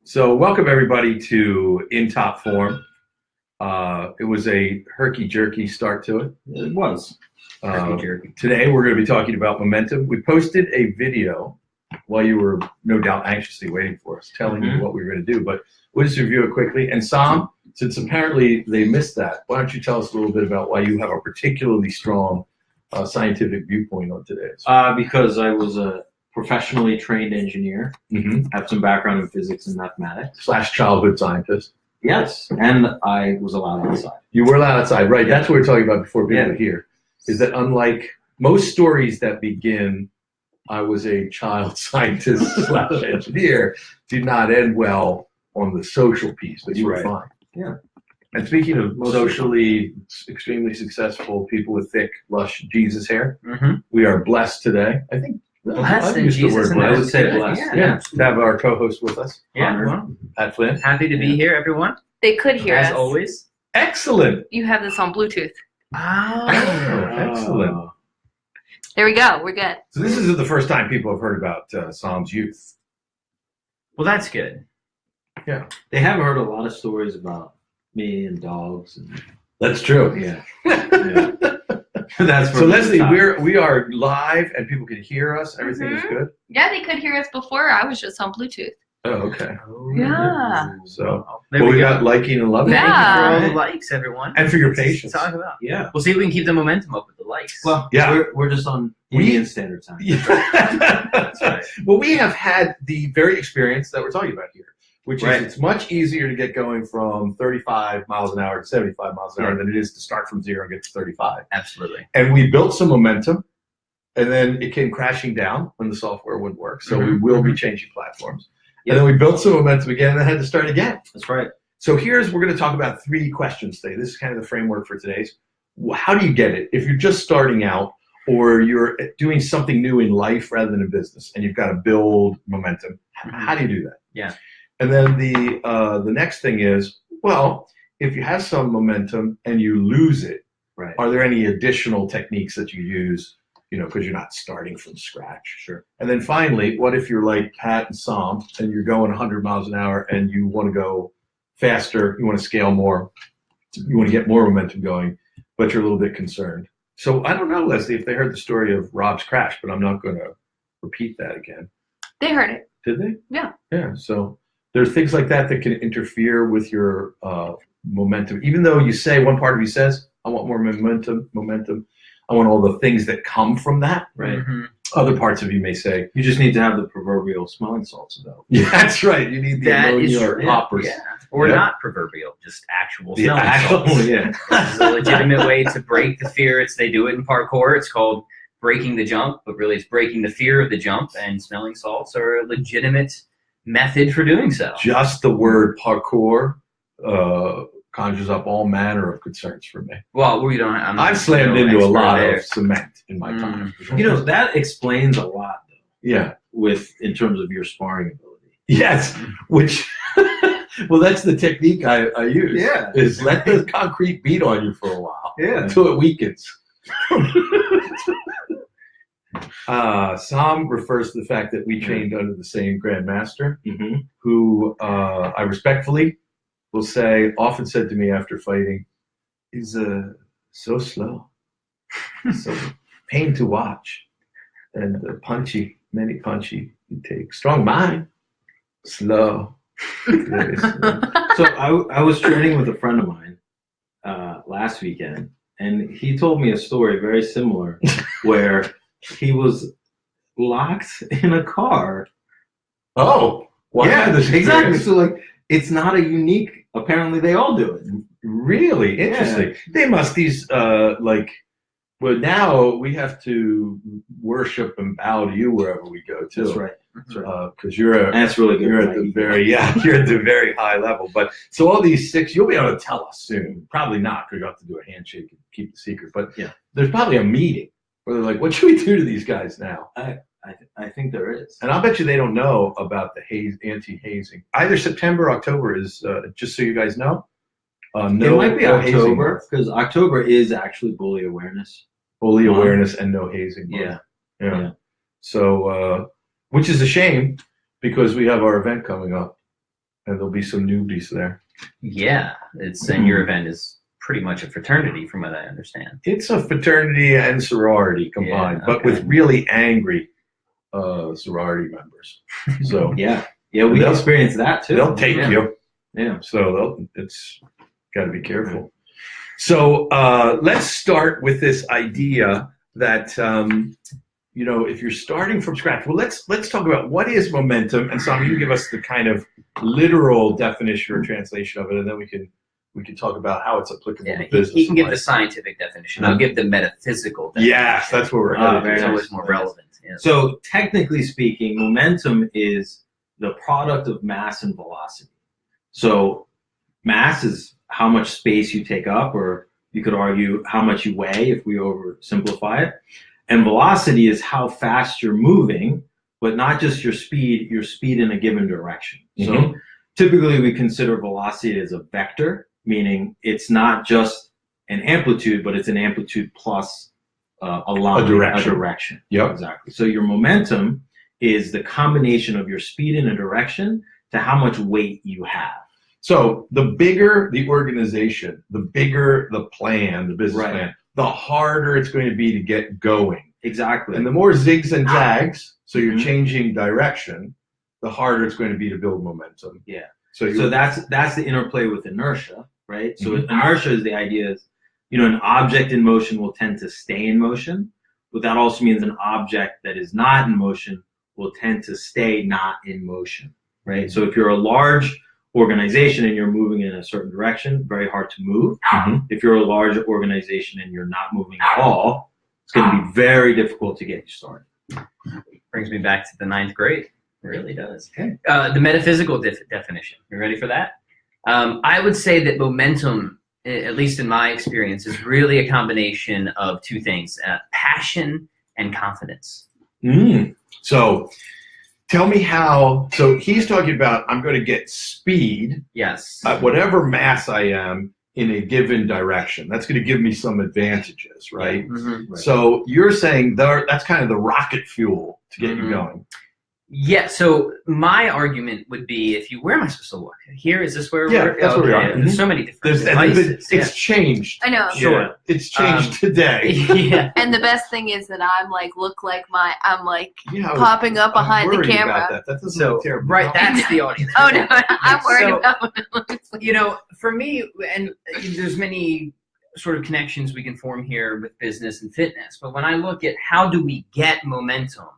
So welcome everybody to In Top Form. It was a herky-jerky start to it. It was. Herky-jerky. Today we're going to be talking about momentum. We posted a video while you were no doubt anxiously waiting for us, telling you what we were going to do, but we'll just review it quickly. And Sam, since apparently they missed that, why don't you tell us a little bit about why you have a particularly strong scientific viewpoint on today's? Because I was a professionally trained engineer, have some background in physics and mathematics. / childhood scientist. Yes, and I was allowed outside. You were allowed outside, right? Yeah. That's what we were talking about before people were here. Is that unlike most stories that begin, I was a child scientist / engineer, did not end well on the social piece, but you were fine. Yeah. And speaking of socially extremely successful people with thick, lush Jesus hair, we are blessed today. I think blessed and Jesus, I would say blessed. Yeah, to have our co-host with us. Yeah, Pat Flynn. Happy to be here, everyone. They could hear us. As always. Excellent. You have this on Bluetooth. Oh, excellent. There we go. We're good. So this isn't the first time people have heard about Sam's youth. Well, that's good. Yeah. They have heard a lot of stories about me and dogs. That's true. Yeah. That's so Leslie, we are live and people can hear us. Everything is good. Yeah, they could hear us before. I was just on Bluetooth. Oh, okay. Yeah. So we got liking and loving. Thank you for all the likes, everyone. And for your patience. Talk about. Yeah. We'll see if we can keep the momentum up with the likes. Well, we're just on Indian Standard Time. Yeah. That's right. Well, we have had the very experience that we're talking about here, which is it's much easier to get going from 35 miles an hour to 75 miles an hour than it is to start from 0 and get to 35. Absolutely. And we built some momentum, and then it came crashing down when the software wouldn't work. So we will be changing platforms. And then we built some momentum again, and then had to start again. That's right. So we're going to talk about 3 questions today. This is kind of the framework for today's. How do you get it? If you're just starting out or you're doing something new in life rather than in business, and you've got to build momentum, how do you do that? Yeah. And then the next thing is, well, if you have some momentum and you lose it, are there any additional techniques that you use, because you're not starting from scratch? Sure. And then finally, what if you're like Pat and Sam and you're going 100 miles an hour and you want to go faster, you want to scale more, you want to get more momentum going, but you're a little bit concerned. So I don't know, Leslie, if they heard the story of Rob's crash, but I'm not going to repeat that again. They heard it. Did they? Yeah. Yeah. So there's things like that can interfere with your momentum. Even though you say, one part of you says, I want more momentum. I want all the things that come from that. Right. Other parts of you may say, you just need to have the proverbial smelling salts about. Yeah, that's right. You need the ammonia or poppers. Yeah. Or not proverbial, just actual The smelling actual, salts. yeah. This is a legitimate way to break the fear. They do it in parkour. It's called breaking the jump, but really it's breaking the fear of the jump, and smelling salts are a legitimate method for doing so. Just the word parkour conjures up all manner of concerns for me. Well, we don't. I've slammed into a lot of cement in my time. That explains a lot, though. Yeah. In terms of your sparring ability. Yes, which, well, that's the technique I use. Yeah. Is let the concrete beat on you for a while. Yeah. Until it weakens. Sam refers to the fact that we trained under the same grandmaster, who I respectfully will say, often said to me after fighting, he's so slow, so pain to watch, and many punchy you take. Strong mind, slow. Very slow. So I was training with a friend of mine last weekend, and he told me a story very similar where he was locked in a car. Oh, well, yeah, exactly. So it's not a unique. Apparently, they all do it. Really interesting. Yeah. They must well, now we have to worship and bow to you wherever we go too. That's right. Because that's really good. You're at the you're at the very high level. But so all these 6, you'll be able to tell us soon. Probably not, because you have to do a handshake and keep the secret. But there's probably a meeting where they're like, "What should we do to these guys now?" I think there is, and I'll bet you they don't know about the anti-hazing. Either September or October is just so you guys know. It might be October, because October is actually bully awareness. Bully awareness and no hazing. Yeah. So, which is a shame, because we have our event coming up And there'll be some newbies there. Yeah, and your event is pretty much a fraternity, from what I understand. It's a fraternity and sorority combined, but with really angry sorority members. So yeah, we experienced that too. They'll take you. Yeah. So it's got to be careful. So let's start with this idea that if you're starting from scratch. Well, let's talk about what is momentum, and Sam, you give us the kind of literal definition or translation of it, and then we can talk about how it's applicable to business. He can give the scientific definition. I'll give the metaphysical definition. Yes, that's where we're headed. It's always more relevant. Yeah. So technically speaking, momentum is the product of mass and velocity. So mass is how much space you take up, or you could argue how much you weigh if we oversimplify it. And velocity is how fast you're moving, but not just your speed in a given direction. Mm-hmm. So typically we consider velocity as a vector, meaning it's not just an amplitude, but it's an amplitude plus a line, a direction. Yep. Exactly. So your momentum is the combination of your speed in a direction to how much weight you have. So the bigger the organization, the bigger the plan, the business plan, the harder it's going to be to get going. Exactly. And the more zigs and zags, so you're changing direction, the harder it's going to be to build momentum. Yeah. So that's the interplay with inertia, right? So inertia is the idea is, an object in motion will tend to stay in motion, but that also means an object that is not in motion will tend to stay not in motion, right? So if you're a large organization and you're moving in a certain direction, very hard to move. If you're a large organization and you're not moving at all, it's going to be very difficult to get you started. Brings me back to the 9th grade. It really does. Okay. The metaphysical definition. You ready for that? I would say that momentum, at least in my experience, is really a combination of two things: passion and confidence. So tell me how. So he's talking about I'm going to get speed. Yes. At whatever mass I am in a given direction. That's going to give me some advantages, right? Right. So you're saying that's kind of the rocket fuel to get you going. Yeah, so my argument would be, where am I supposed to look? Here, is this where we're? That's where we are. There's so many different devices. It's changed. I know. Sure. Yeah. It's changed today. Yeah. And the best thing is that I'm popping up behind the camera. That doesn't look terrible. Right, that's the audience. Oh no, I'm worried about what it looks like. For me, and there's many sort of connections we can form here with business and fitness, but when I look at how do we get momentum,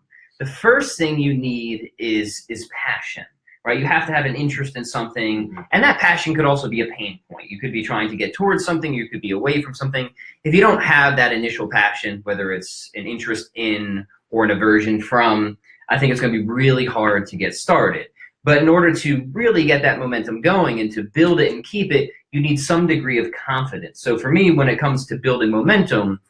the first thing you need is passion, right? You have to have an interest in something, and that passion could also be a pain point. You could be trying to get towards something, you could be away from something. If you don't have that initial passion, whether it's an interest in or an aversion from, I think it's going to be really hard to get started. But in order to really get that momentum going and to build it and keep it, you need some degree of confidence. So for me, when it comes to building momentum,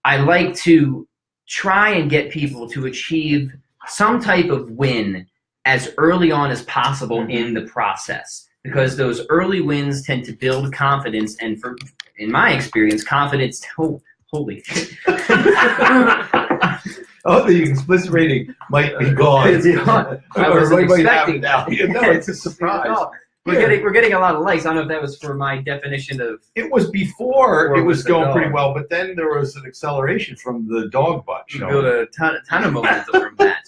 I like to try and get people to achieve some type of win as early on as possible in the process, because those early wins tend to build confidence, and in my experience, confidence. Holy shit. Oh, the explicit rating might be gone. It's gone. I wasn't expecting that. No, it's a surprise. We're getting a lot of likes. I don't know if that was for my definition of. It was before it was going pretty well, but then there was an acceleration from the dog butt show. You built a ton of momentum from that.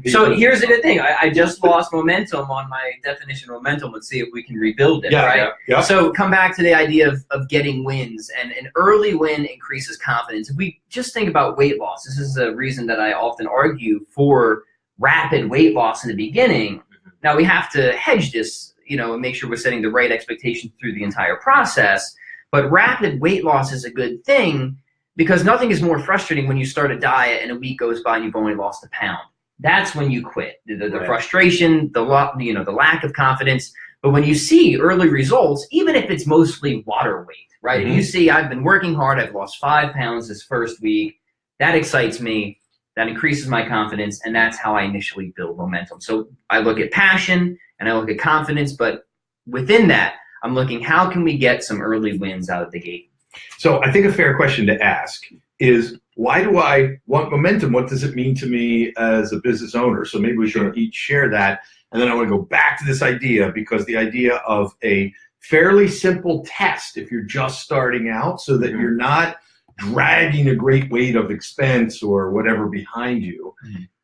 So here's the good thing. I just lost momentum on my definition of momentum. Let's see if we can rebuild it, right? Yeah. So come back to the idea of getting wins, and an early win increases confidence. If we just think about weight loss, this is a reason that I often argue for rapid weight loss in the beginning. Now we have to hedge this, and make sure we're setting the right expectations through the entire process. But rapid weight loss is a good thing because nothing is more frustrating when you start a diet and a week goes by and you've only lost a pound. That's when you quit. The frustration, the lack of confidence. But when you see early results, even if it's mostly water weight, right? If you see I've been working hard, I've lost 5 pounds this first week, that excites me. That increases my confidence, and that's how I initially build momentum. So I look at passion and I look at confidence, but within that, I'm looking how can we get some early wins out of the gate. So I think a fair question to ask is, why do I want momentum? What does it mean to me as a business owner? So maybe we should each share that. And then I want to go back to this idea, because the idea of a fairly simple test, if you're just starting out, so that you're not dragging a great weight of expense or whatever behind you,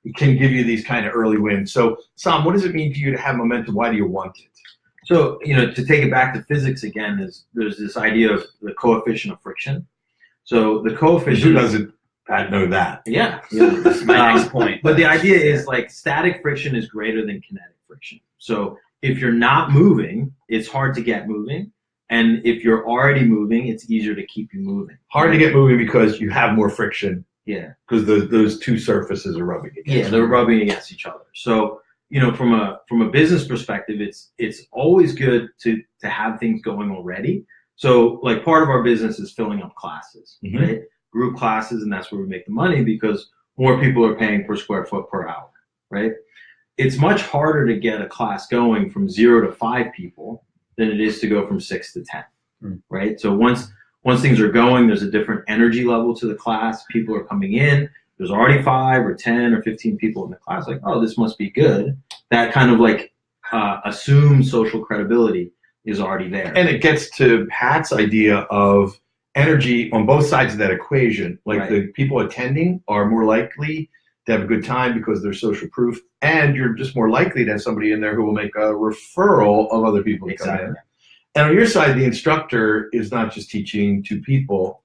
it can give you these kind of early wins. So, Sam, what does it mean to you to have momentum? Why do you want it? So, to take it back to physics again, there's this idea of the coefficient of friction. So the coefficient. Who doesn't know that? Yeah. That's my next point. But the idea is like static friction is greater than kinetic friction. So if you're not moving, it's hard to get moving. And if you're already moving, it's easier to keep you moving. Hard to get moving because you have more friction. Yeah. Because those two surfaces are rubbing against. Yeah, they're rubbing against each other. So, from a business perspective, it's always good to have things going already. So like part of our business is filling up classes, right? Group classes, and that's where we make the money, because more people are paying per square foot per hour, right? It's much harder to get a class going from 0 to 5 people than it is to go from 6 to 10, right? So once things are going, there's a different energy level to the class. People are coming in. There's already 5 or 10 or 15 people in the class. Like, oh, this must be good. That kind of like assumed social credibility is already there. And it gets to Pat's idea of energy on both sides of that equation. Like the people attending are more likely to have a good time because they're social proof, and you're just more likely to have somebody in there who will make a referral of other people to come in. And on your side, the instructor is not just teaching 2 people.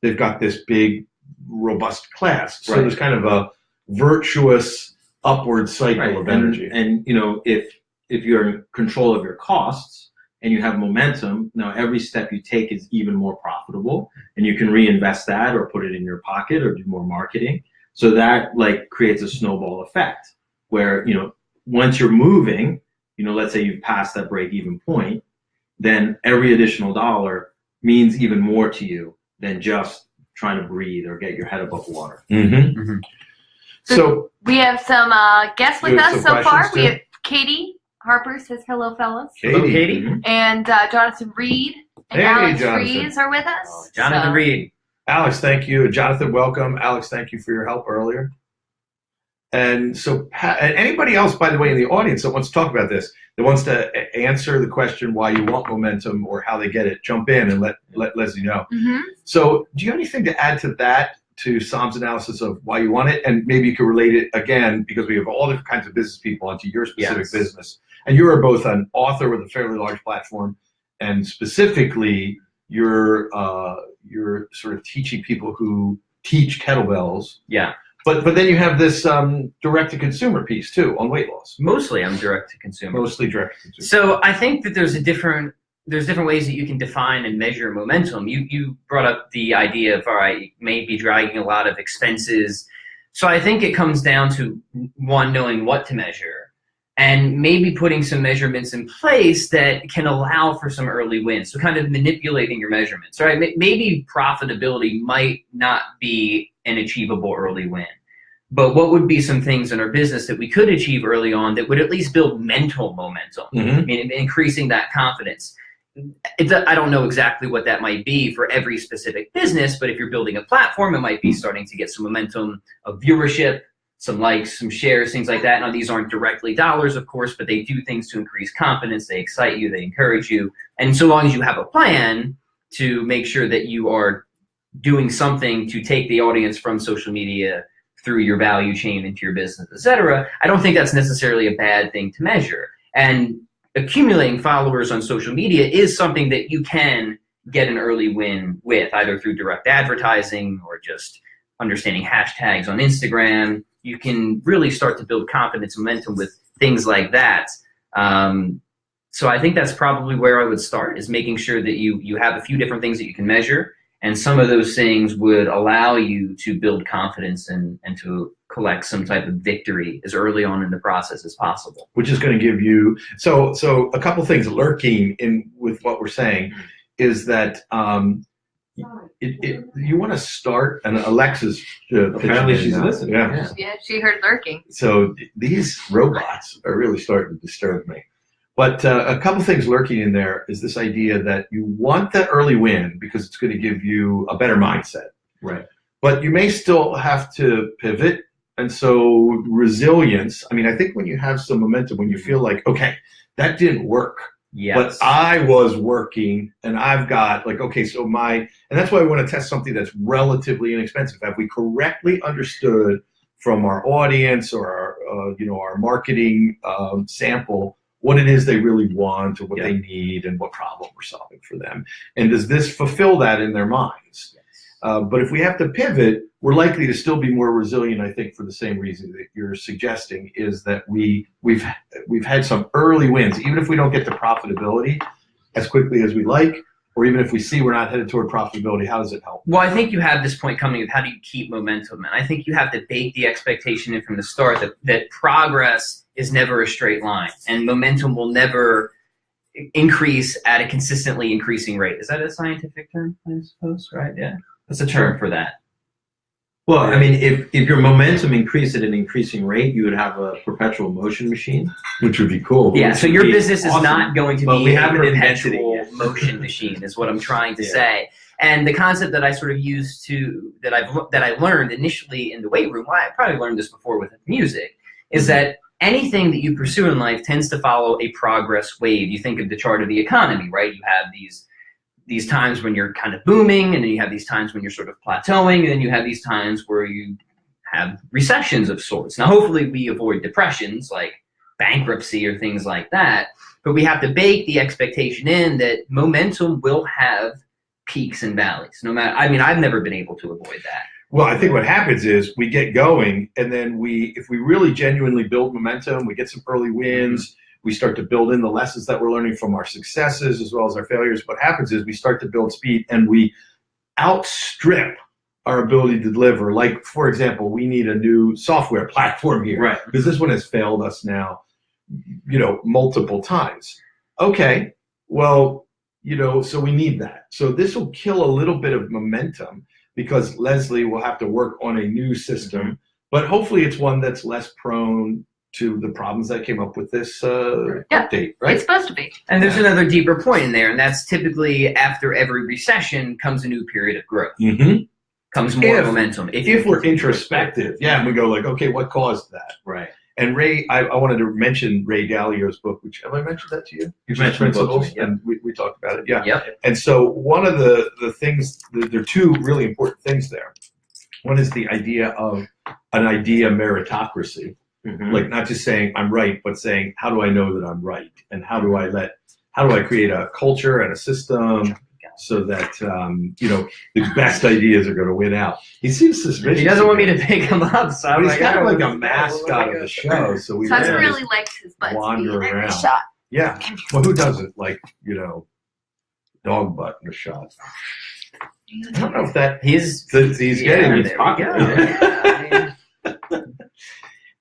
They've got this big, robust class. So there's kind of a virtuous upward cycle of energy. And if you're in control of your costs, and you have momentum, now every step you take is even more profitable, and you can reinvest that or put it in your pocket or do more marketing. So that like creates a snowball effect where, once you're moving, let's say you've passed that break even point, then every additional dollar means even more to you than just trying to breathe or get your head above water. So we have some guests with us so far. Too? We have Katie Harper says hello, fellas. Katie. Hello, Katie. And Jonathan Reed and Hey, Alex Jonathan. Reeves are with us. Jonathan Reed. Alex, thank you. Jonathan, welcome. Alex, thank you for your help earlier. And so, Pat, and anybody else, by the way, in the audience that wants to talk about this, that wants to answer the question why you want momentum or how they get it, jump in and let Leslie know. So do you have anything to add to that, to Sam's analysis of why you want it? And maybe you could relate it again, because we have all different kinds of business people, onto your specific business. And you are both an author with a fairly large platform, and specifically you're sort of teaching people who teach kettlebells. Yeah. But then you have this direct-to-consumer piece, too, on weight loss. Mostly I'm direct-to-consumer. Mostly direct-to-consumer. So I think that there's different ways that you can define and measure momentum. You brought up the idea of, all right, you may be dragging a lot of expenses. So I think it comes down to, one, knowing what to measure, and maybe putting some measurements in place that can allow for some early wins. So kind of manipulating your measurements, right? Maybe profitability might not be an achievable early win, but what would be some things in our business that we could achieve early on that would at least build mental momentum, I mean, increasing that confidence. I don't know exactly what that might be for every specific business, but if you're building a platform, it might be starting to get some momentum of viewership, some likes, some shares, things like that. Now, these aren't directly dollars, of course, but they do things to increase confidence. They excite you. They encourage you. And so long as you have a plan to make sure that you are doing something to take the audience from social media through your value chain into your business, et cetera, I don't think that's necessarily a bad thing to measure. And accumulating followers on social media is something that you can get an early win with, either through direct advertising or just understanding hashtags on Instagram. You can really start to build confidence momentum with things like that. So I think that's probably where I would start, is making sure that you have a few different things that you can measure, and some of those things would allow you to build confidence and to collect some type of victory as early on in the process as possible. Which is going to give you, so a couple things lurking in with what we're saying is that you want to start, and Alexa's apparently she's listening. Yeah, she heard lurking. So these robots are really starting to disturb me. But a couple things lurking in there is this idea that you want that early win because it's going to give you a better mindset. Right. But you may still have to pivot And so resilience, I mean, I think when you have some momentum, when you feel like, okay, that didn't work, but I was working and I've got like, okay, so and that's why I want to test something that's relatively inexpensive. Have we correctly understood from our audience or our marketing sample what it is they really want or what they need and what problem we're solving for them? And does this fulfill that in their minds? But if we have to pivot, we're likely to still be more resilient, I think, for the same reason that you're suggesting, is that we've had some early wins. Even if we don't get to profitability as quickly as we like, or even if we see we're not headed toward profitability, how does it help? Well, I think you have this point coming of how do you keep momentum? And I think you have to bake the expectation in from the start that progress is never a straight line, and momentum will never increase at a consistently increasing rate. Is that a scientific term, I suppose? Right? Yeah. That's a term for that. Well, I mean, if your momentum increased at an increasing rate, you would have a perpetual motion machine, which would be cool. Yeah, so your business is not going to be a perpetual motion machine, is what I'm trying to say. And the concept that I sort of used that I learned initially in the weight room, well, I probably learned this before with music, is that anything that you pursue in life tends to follow a progress wave. You think of the chart of the economy, right? You have these times when you're kind of booming, and then you have these times when you're sort of plateauing, and then you have these times where you have recessions of sorts. Now, hopefully we avoid depressions like bankruptcy or things like that, but we have to bake the expectation in that momentum will have peaks and valleys. No matter, I mean, I've never been able to avoid that. Well, I think what happens is we get going, and then if we really genuinely build momentum, we get some early wins, we start to build in the lessons that we're learning from our successes as well as our failures. What happens is we start to build speed and we outstrip our ability to deliver. Like, for example, we need a new software platform here, right? Because this one has failed us now, multiple times. Okay, well, so we need that. So this will kill a little bit of momentum because Leslie will have to work on a new system, but hopefully it's one that's less prone to the problems that came up with this update, right? It's supposed to be. And there's another deeper point in there, and that's typically after every recession comes a new period of growth. Comes more momentum. If we're introspective, and we go like, okay, what caused that? Right. And Ray, I wanted to mention Ray Dalio's book, which, have I mentioned that to you? You mentioned Principles, books, and we talked about it, yeah. Yep. And so one of the things, there are two really important things there. One is the idea of an idea meritocracy. Like not just saying I'm right, but saying how do I know that I'm right, and how do I create a culture and a system so that the best ideas are going to win out. He seems suspicious. He doesn't want me to pick him up, so I'm he's like, kind of like a mascot of the show. So we really likes his butt wander around. Shot. Yeah. Well, who doesn't like dog butt in a shot? I don't know if that he's getting his pocket.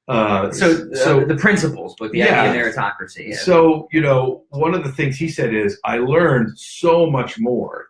So the principles, but the idea of meritocracy. Yeah. So, one of the things he said is, I learned so much more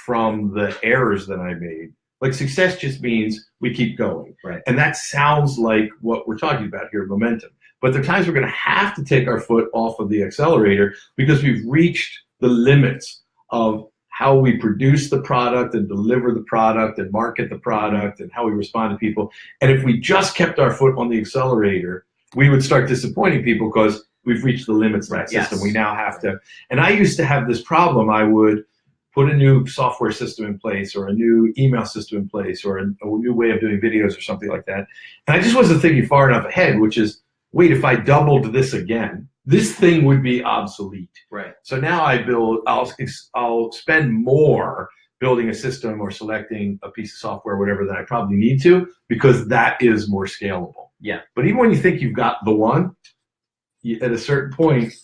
from the errors that I made. Like success just means we keep going. Right. And that sounds like what we're talking about here, momentum. But there are times we're going to have to take our foot off of the accelerator because we've reached the limits of how we produce the product and deliver the product and market the product and how we respond to people. And if we just kept our foot on the accelerator, we would start disappointing people because we've reached the limits of that system. We now have to. And I used to have this problem. I would put a new software system in place or a new email system in place or a new way of doing videos or something like that. And I just wasn't thinking far enough ahead, which is, wait, if I doubled this again, this thing would be obsolete. Right. So now I'll spend more building a system or selecting a piece of software or whatever that I probably need to, because that is more scalable. Yeah. But even when you think you've got the one, at a certain point,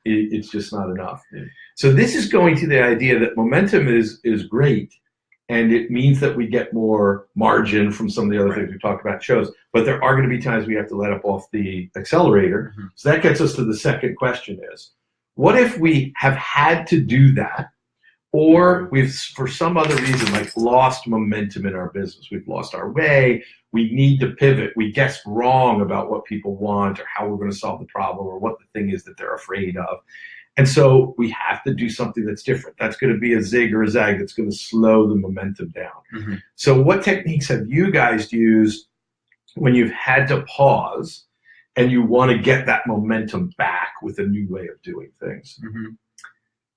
it's just not enough. Yeah. So this is going to the idea that momentum is great, and it means that we get more margin from some of the other things we talked about in shows. But there are going to be times we have to let up off the accelerator. So that gets us to the second question is, what if we have had to do that, or we've, for some other reason, like lost momentum in our business? We've lost our way. We need to pivot. We guessed wrong about what people want or how we're going to solve the problem or what the thing is that they're afraid of. And so we have to do something that's different. That's going to be a zig or a zag that's going to slow the momentum down. So what techniques have you guys used when you've had to pause and you want to get that momentum back with a new way of doing things? Mm-hmm.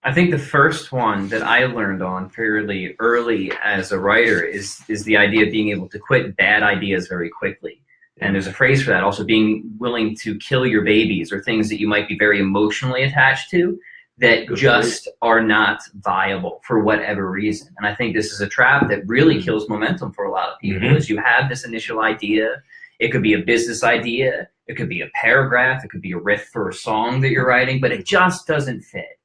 I think the first one that I learned on fairly early as a writer is the idea of being able to quit bad ideas very quickly. And there's a phrase for that, also being willing to kill your babies or things that you might be very emotionally attached to that just are not viable for whatever reason. And I think this is a trap that really kills momentum for a lot of people. Is you have this initial idea. It could be a business idea. It could be a paragraph. It could be a riff for a song that you're writing, but it just doesn't fit.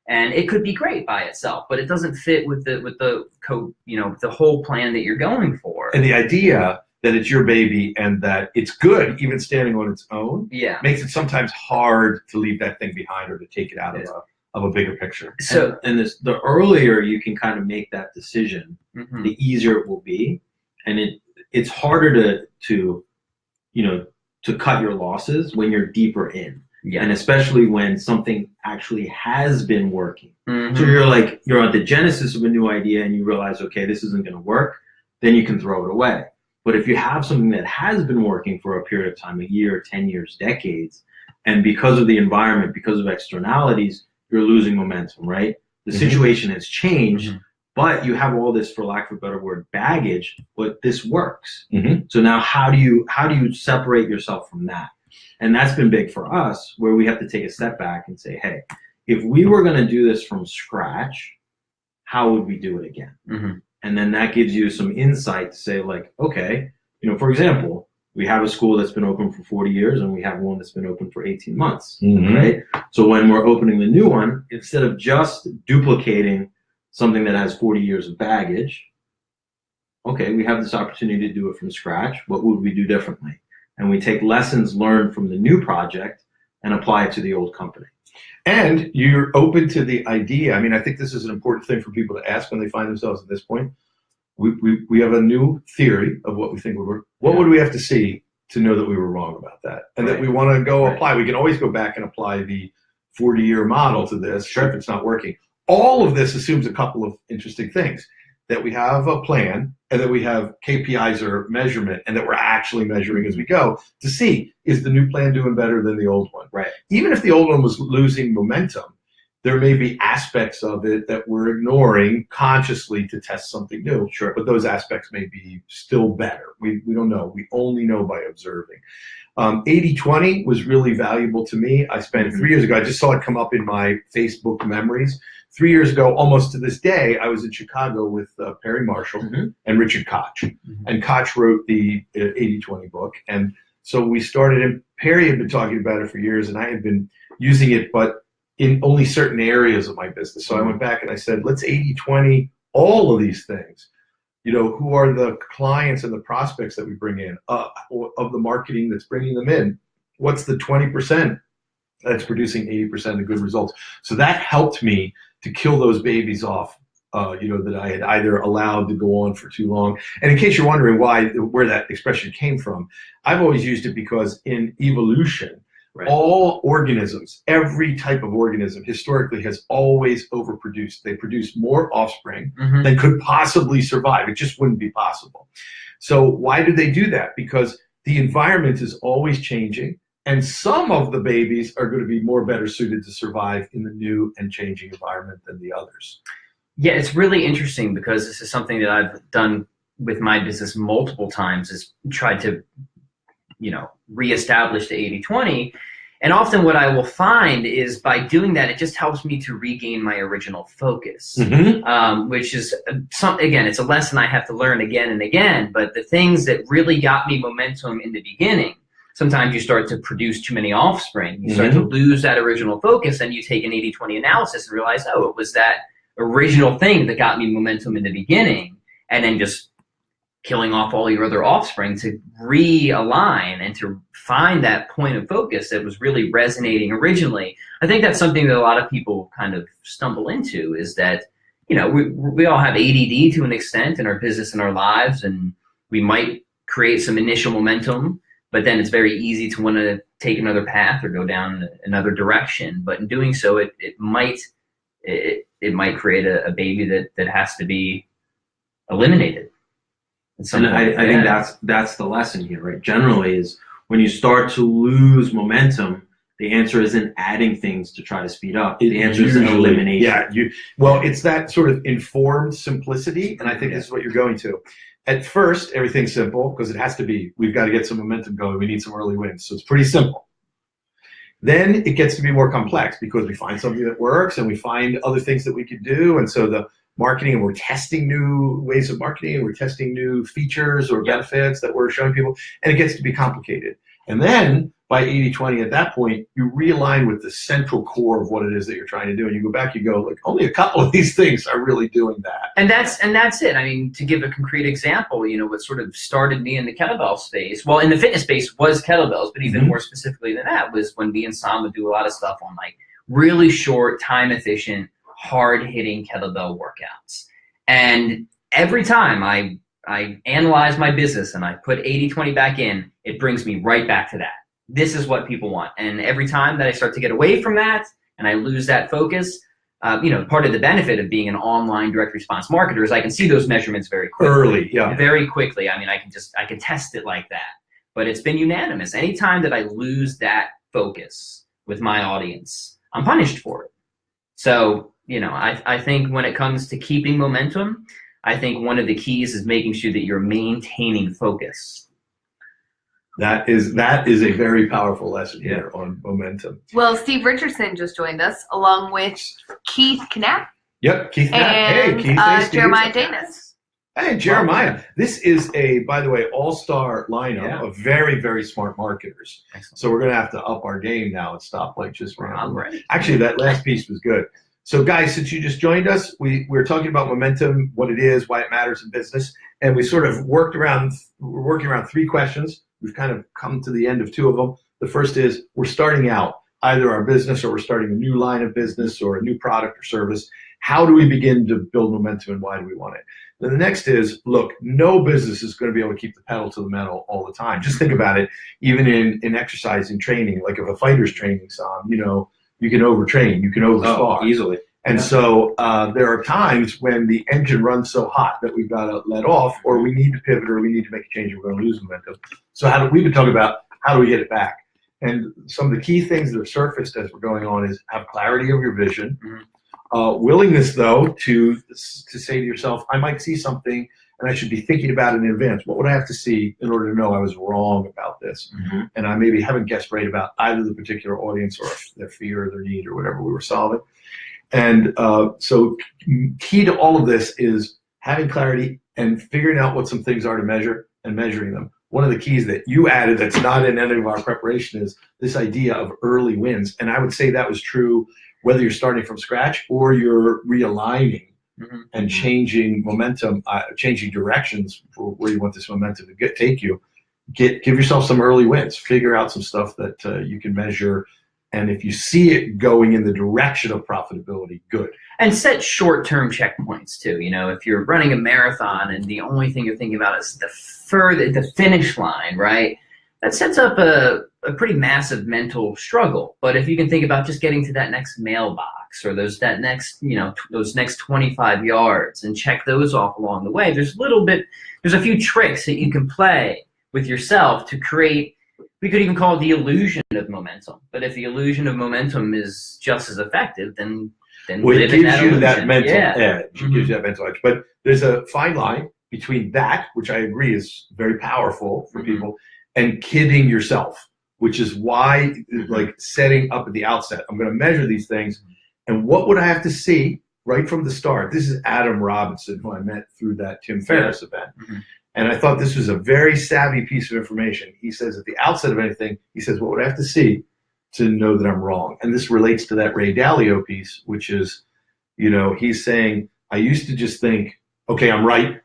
And it could be great by itself, but it doesn't fit with the whole plan that you're going for. And the idea that it's your baby and that it's good, even standing on its own, makes it sometimes hard to leave that thing behind or to take it out of a bigger picture. So, and the earlier you can kind of make that decision, the easier it will be, and it's harder to cut your losses when you're deeper in. Yeah. And especially when something actually has been working. So you're at the genesis of a new idea and you realize, okay, this isn't going to work, then you can throw it away. But if you have something that has been working for a period of time, a year, 10 years, decades, and because of the environment, because of externalities, you're losing momentum, right? The situation has changed, but you have all this, for lack of a better word, baggage, but this works. So now how do you separate yourself from that? And that's been big for us, where we have to take a step back and say, hey, if we were going to do this from scratch, how would we do it again? And then that gives you some insight to say, like, okay, for example, we have a school that's been open for 40 years and we have one that's been open for 18 months, right? So when we're opening the new one, instead of just duplicating something that has 40 years of baggage, okay, we have this opportunity to do it from scratch. What would we do differently? And we take lessons learned from the new project and apply it to the old company. And you're open to the idea. I mean, I think this is an important thing for people to ask when they find themselves at this point. We have a new theory of what we think would work. What would we have to see to know that we were wrong about that? And that we want to go apply. We can always go back and apply the 40-year model to this if it's not working. All of this assumes a couple of interesting things. That we have a plan and that we have KPIs or measurement and that we're actually measuring as we go to see, is the new plan doing better than the old one? Right. Even if the old one was losing momentum, there may be aspects of it that we're ignoring consciously to test something new. Sure. But those aspects may be still better. We don't know. We only know by observing. 80-20 was really valuable to me. I spent 3 years ago, I just saw it come up in my Facebook memories. 3 years ago, almost to this day, I was in Chicago with Perry Marshall and Richard Koch. And Koch wrote the 80-20 book. And so we started, and Perry had been talking about it for years, and I had been using it, but in only certain areas of my business. So I went back and I said, let's 80-20 all of these things. Who are the clients and the prospects that we bring in of the marketing that's bringing them in? What's the 20% that's producing 80% of the good results? So that helped me to kill those babies off, that I had either allowed to go on for too long. And in case you're wondering where that expression came from, I've always used it because in evolution, all organisms, every type of organism historically has always overproduced. They produce more offspring than could possibly survive. It just wouldn't be possible. So why do they do that? Because the environment is always changing, and some of the babies are going to be better suited to survive in the new and changing environment than the others. Yeah, it's really interesting because this is something that I've done with my business multiple times, is tried to reestablish the 80-20. And often what I will find is by doing that, it just helps me to regain my original focus, which is, again, it's a lesson I have to learn again and again. But the things that really got me momentum in the beginning, sometimes you start to produce too many offspring. You start to lose that original focus, and you take an 80-20 analysis and realize, oh, it was that original thing that got me momentum in the beginning, and then just killing off all your other offspring to realign and to find that point of focus that was really resonating originally. I think that's something that a lot of people kind of stumble into, is that, we all have ADD to an extent in our business and our lives, and we might create some initial momentum, but then it's very easy to want to take another path or go down another direction. But in doing so, it might create a baby that has to be eliminated. And I think that's the lesson here, right? Generally is when you start to lose momentum, the answer isn't adding things to try to speed up. The answer is elimination. Yeah, it's that sort of informed simplicity, and I think this is what you're going to. At first, everything's simple because it has to be. We've got to get some momentum going. We need some early wins. So it's pretty simple. Then it gets to be more complex because we find something that works and we find other things that we could do. And so the marketing, and we're testing new ways of marketing, and we're testing new features or benefits that we're showing people, and it gets to be complicated. And then by 80-20 at that point, you realign with the central core of what it is that you're trying to do. And you go back, you go, like, only a couple of these things are really doing that. And that's it. I mean, to give a concrete example, what sort of started me in the kettlebell space, well, in the fitness space was kettlebells, but even more specifically than that was when me and Sam would do a lot of stuff on like really short, time efficient, hard hitting kettlebell workouts. And every time I analyze my business and I put 80-20 back in, it brings me right back to that. This is what people want. And every time that I start to get away from that and I lose that focus, part of the benefit of being an online direct response marketer is I can see those measurements very quickly. Very quickly. I mean, I can test it like that. But it's been unanimous. Anytime that I lose that focus with my audience, I'm punished for it. So, I think when it comes to keeping momentum, I think one of the keys is making sure that you're maintaining focus. That is a very powerful lesson here on momentum. Well, Steve Richardson just joined us, along with Keith Knapp. Yep, Keith Knapp. And hey, Keith. Hey, Jeremiah Danis. Hey, Jeremiah. This is by the way, all-star lineup of very, very smart marketers. Excellent. So we're going to have to up our game now and stop like just around. Right. Actually, that last piece was good. So guys, since you just joined us, we're talking about momentum, what it is, why it matters in business. And we sort of we're working around 3 questions. We've kind of come to the end of 2 of them. The first is we're starting out either our business or we're starting a new line of business or a new product or service. How do we begin to build momentum and why do we want it? Then the next is, look, no business is going to be able to keep the pedal to the metal all the time. Just think about it, even in exercise and training, like if a fighter's training, you can overtrain, you can overspar. Easily. And so there are times when the engine runs so hot that we've got to let off, or we need to pivot, or we need to make a change, and we're going to lose momentum. So we've been talking about how do we get it back? And some of the key things that have surfaced as we're going on is have clarity of your vision, willingness, though, to say to yourself, I might see something, and I should be thinking about it in advance. What would I have to see in order to know I was wrong about this? And I maybe haven't guessed right about either the particular audience or their fear or their need or whatever we were solving. And so key to all of this is having clarity and figuring out what some things are to measure and measuring them. One of the keys that you added that's not in any of our preparation is this idea of early wins. And I would say that was true whether you're starting from scratch or you're realigning and changing momentum, changing directions for where you want this momentum to take you. Give yourself some early wins. Figure out some stuff that you can measure. And if you see it going in the direction of profitability, good. And set short-term checkpoints too. If you're running a marathon and the only thing you're thinking about is the finish line, right? That sets up a pretty massive mental struggle. But if you can think about just getting to that next mailbox or those next 25 yards and check those off along the way, there's a few tricks that you can play with yourself to create. We could even call it the illusion of momentum. But if the illusion of momentum is just as effective, then it gives you that mental edge. It gives you that mental edge. But there's a fine line between that, which I agree is very powerful for people, and kidding yourself, which is why, like setting up at the outset, I'm going to measure these things, and what would I have to see right from the start? This is Adam Robinson, who I met through that Tim Ferriss event. And I thought this was a very savvy piece of information. He says at the outset of anything, he says, what would I have to see to know that I'm wrong? And this relates to that Ray Dalio piece, which is, he's saying, I used to just think, okay, I'm right.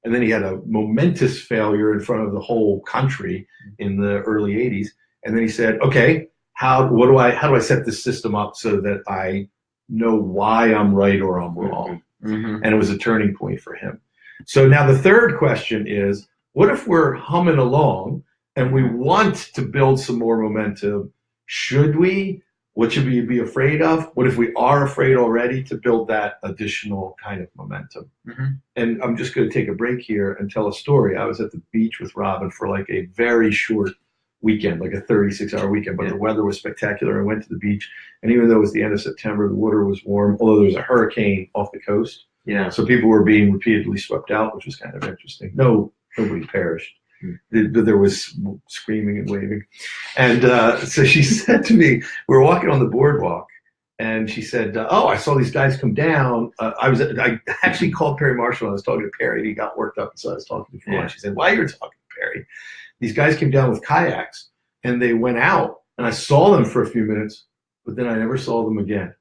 And then he had a momentous failure in front of the whole country in the early 80s. And then he said, okay, how do I set this system up so that I know why I'm right or I'm wrong? And it was a turning point for him. So now the third question is, what if we're humming along and we want to build some more momentum? Should we What should we be afraid of? What if we are afraid already, to build that additional kind of momentum? Mm-hmm. And I'm just going to take a break here and tell a story. I was at the beach with Robin for like a very short weekend, like a 36-hour weekend, but the weather was spectacular. I went to the beach, and even though it was the end of September, the water was warm, although there was a hurricane off the coast. Yeah. So people were being repeatedly swept out, which was kind of interesting. Nobody perished. There was screaming and waving. And so she said to me, we were walking on the boardwalk, and she said, I saw these guys come down. I actually called Perry Marshall. I was talking to Perry, and he got worked up, so I was talking to him. She said, why are you talking to Perry? These guys came down with kayaks, and they went out, and I saw them for a few minutes, but then I never saw them again.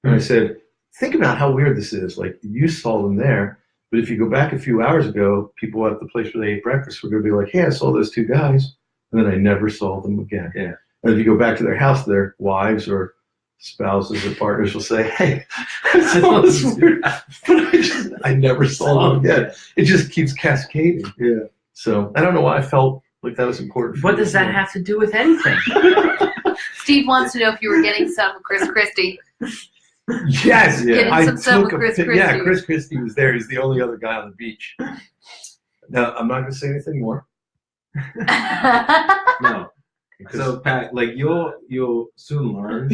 And I said, think about how weird this is. Like, you saw them there, but if you go back a few hours ago, people at the place where they ate breakfast were going to be like, hey, I saw those two guys, and then I never saw them again. Yeah. And if you go back to their house, their wives or spouses or partners will say, hey, I saw this weird, but I never saw them again. It just keeps cascading. Yeah. So I don't know why I felt like that was important. What does that have to do with anything? Steve wants to know if you were getting some with Chris Christie. Yes, Getting I some sun took with Chris Yeah, Christie. Chris Christie was there. He's the only other guy on the beach. Now, I'm not going to say anything more. No. So Pat, like you'll soon learn,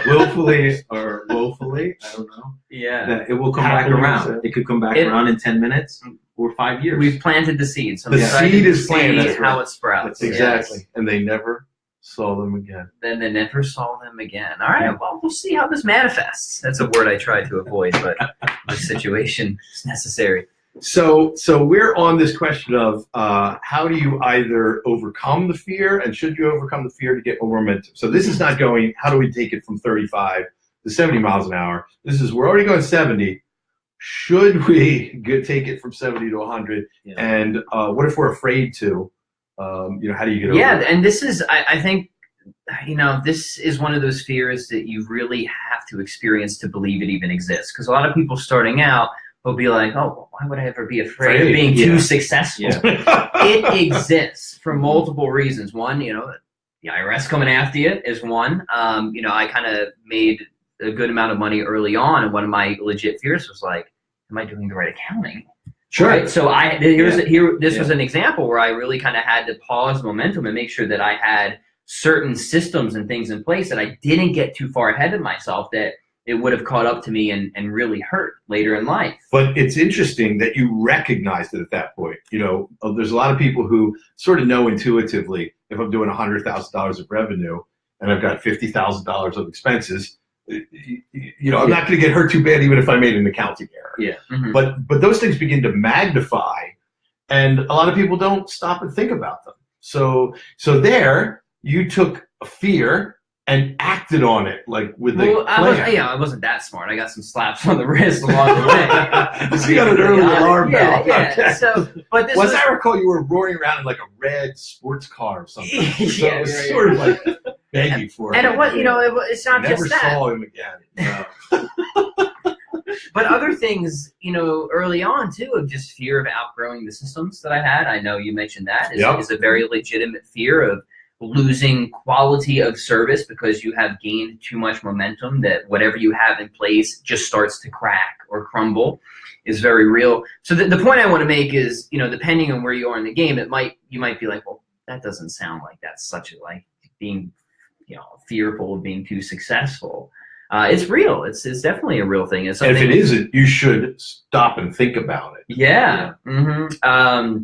willfully or woefully, I don't know. Yeah. That it will come back around. It could come back around in 10 minutes or 5 years. We've planted the seed. So The seed is planted. See That's how right. it sprouts. Exactly. Yes. And they never saw them again. Then they never saw them again. All right, well, we'll see how this manifests. That's a word I try to avoid, but the situation is necessary. So we're on this question of how do you either overcome the fear, and should you overcome the fear to get more momentum? So this is not going, how do we take it from 35 to 70 miles an hour? This is, we're already going 70. Should we take it from 70 to 100? Yeah. And what if we're afraid to? How do you get over it? And this is, I think, this is one of those fears that you really have to experience to believe it even exists. Because a lot of people starting out will be like, oh, why would I ever be afraid of being too successful? Yeah. It exists for multiple reasons. One, the IRS coming after you is one. I kind of made a good amount of money early on, and one of my legit fears was like, am I doing the right accounting? Sure. Right? So this was an example where I really kind of had to pause momentum and make sure that I had certain systems and things in place that I didn't get too far ahead of myself, that it would have caught up to me and really hurt later in life. But it's interesting that you recognized it at that point. There's a lot of people who sort of know intuitively, if I'm doing $100,000 of revenue and I've got $50,000 of expenses, I'm not going to get hurt too bad even if I made an accounting error. Yeah. Mm-hmm. But those things begin to magnify, and a lot of people don't stop and think about them. So there you took a fear and acted on it, like with the plan. I wasn't that smart. I got some slaps on the wrist along the way. So you got an early alarm bell. Yeah. Okay. So, but this I recall, you were roaring around in like a red sports car or something. So it was sort of like begging for it. And it was, it's not Never just that. saw him again. No. But other things, early on too, of just fear of outgrowing the systems that I had. I know you mentioned that is a very legitimate fear of losing quality of service because you have gained too much momentum, that whatever you have in place just starts to crack or crumble, is very real. So the point I want to make is, depending on where you are in the game, you might be like, well, that doesn't sound like that's such a, like, being, fearful of being too successful. It's real. It's definitely a real thing. It's and if it isn't, you should stop and think about it. Yeah. Mm-hmm.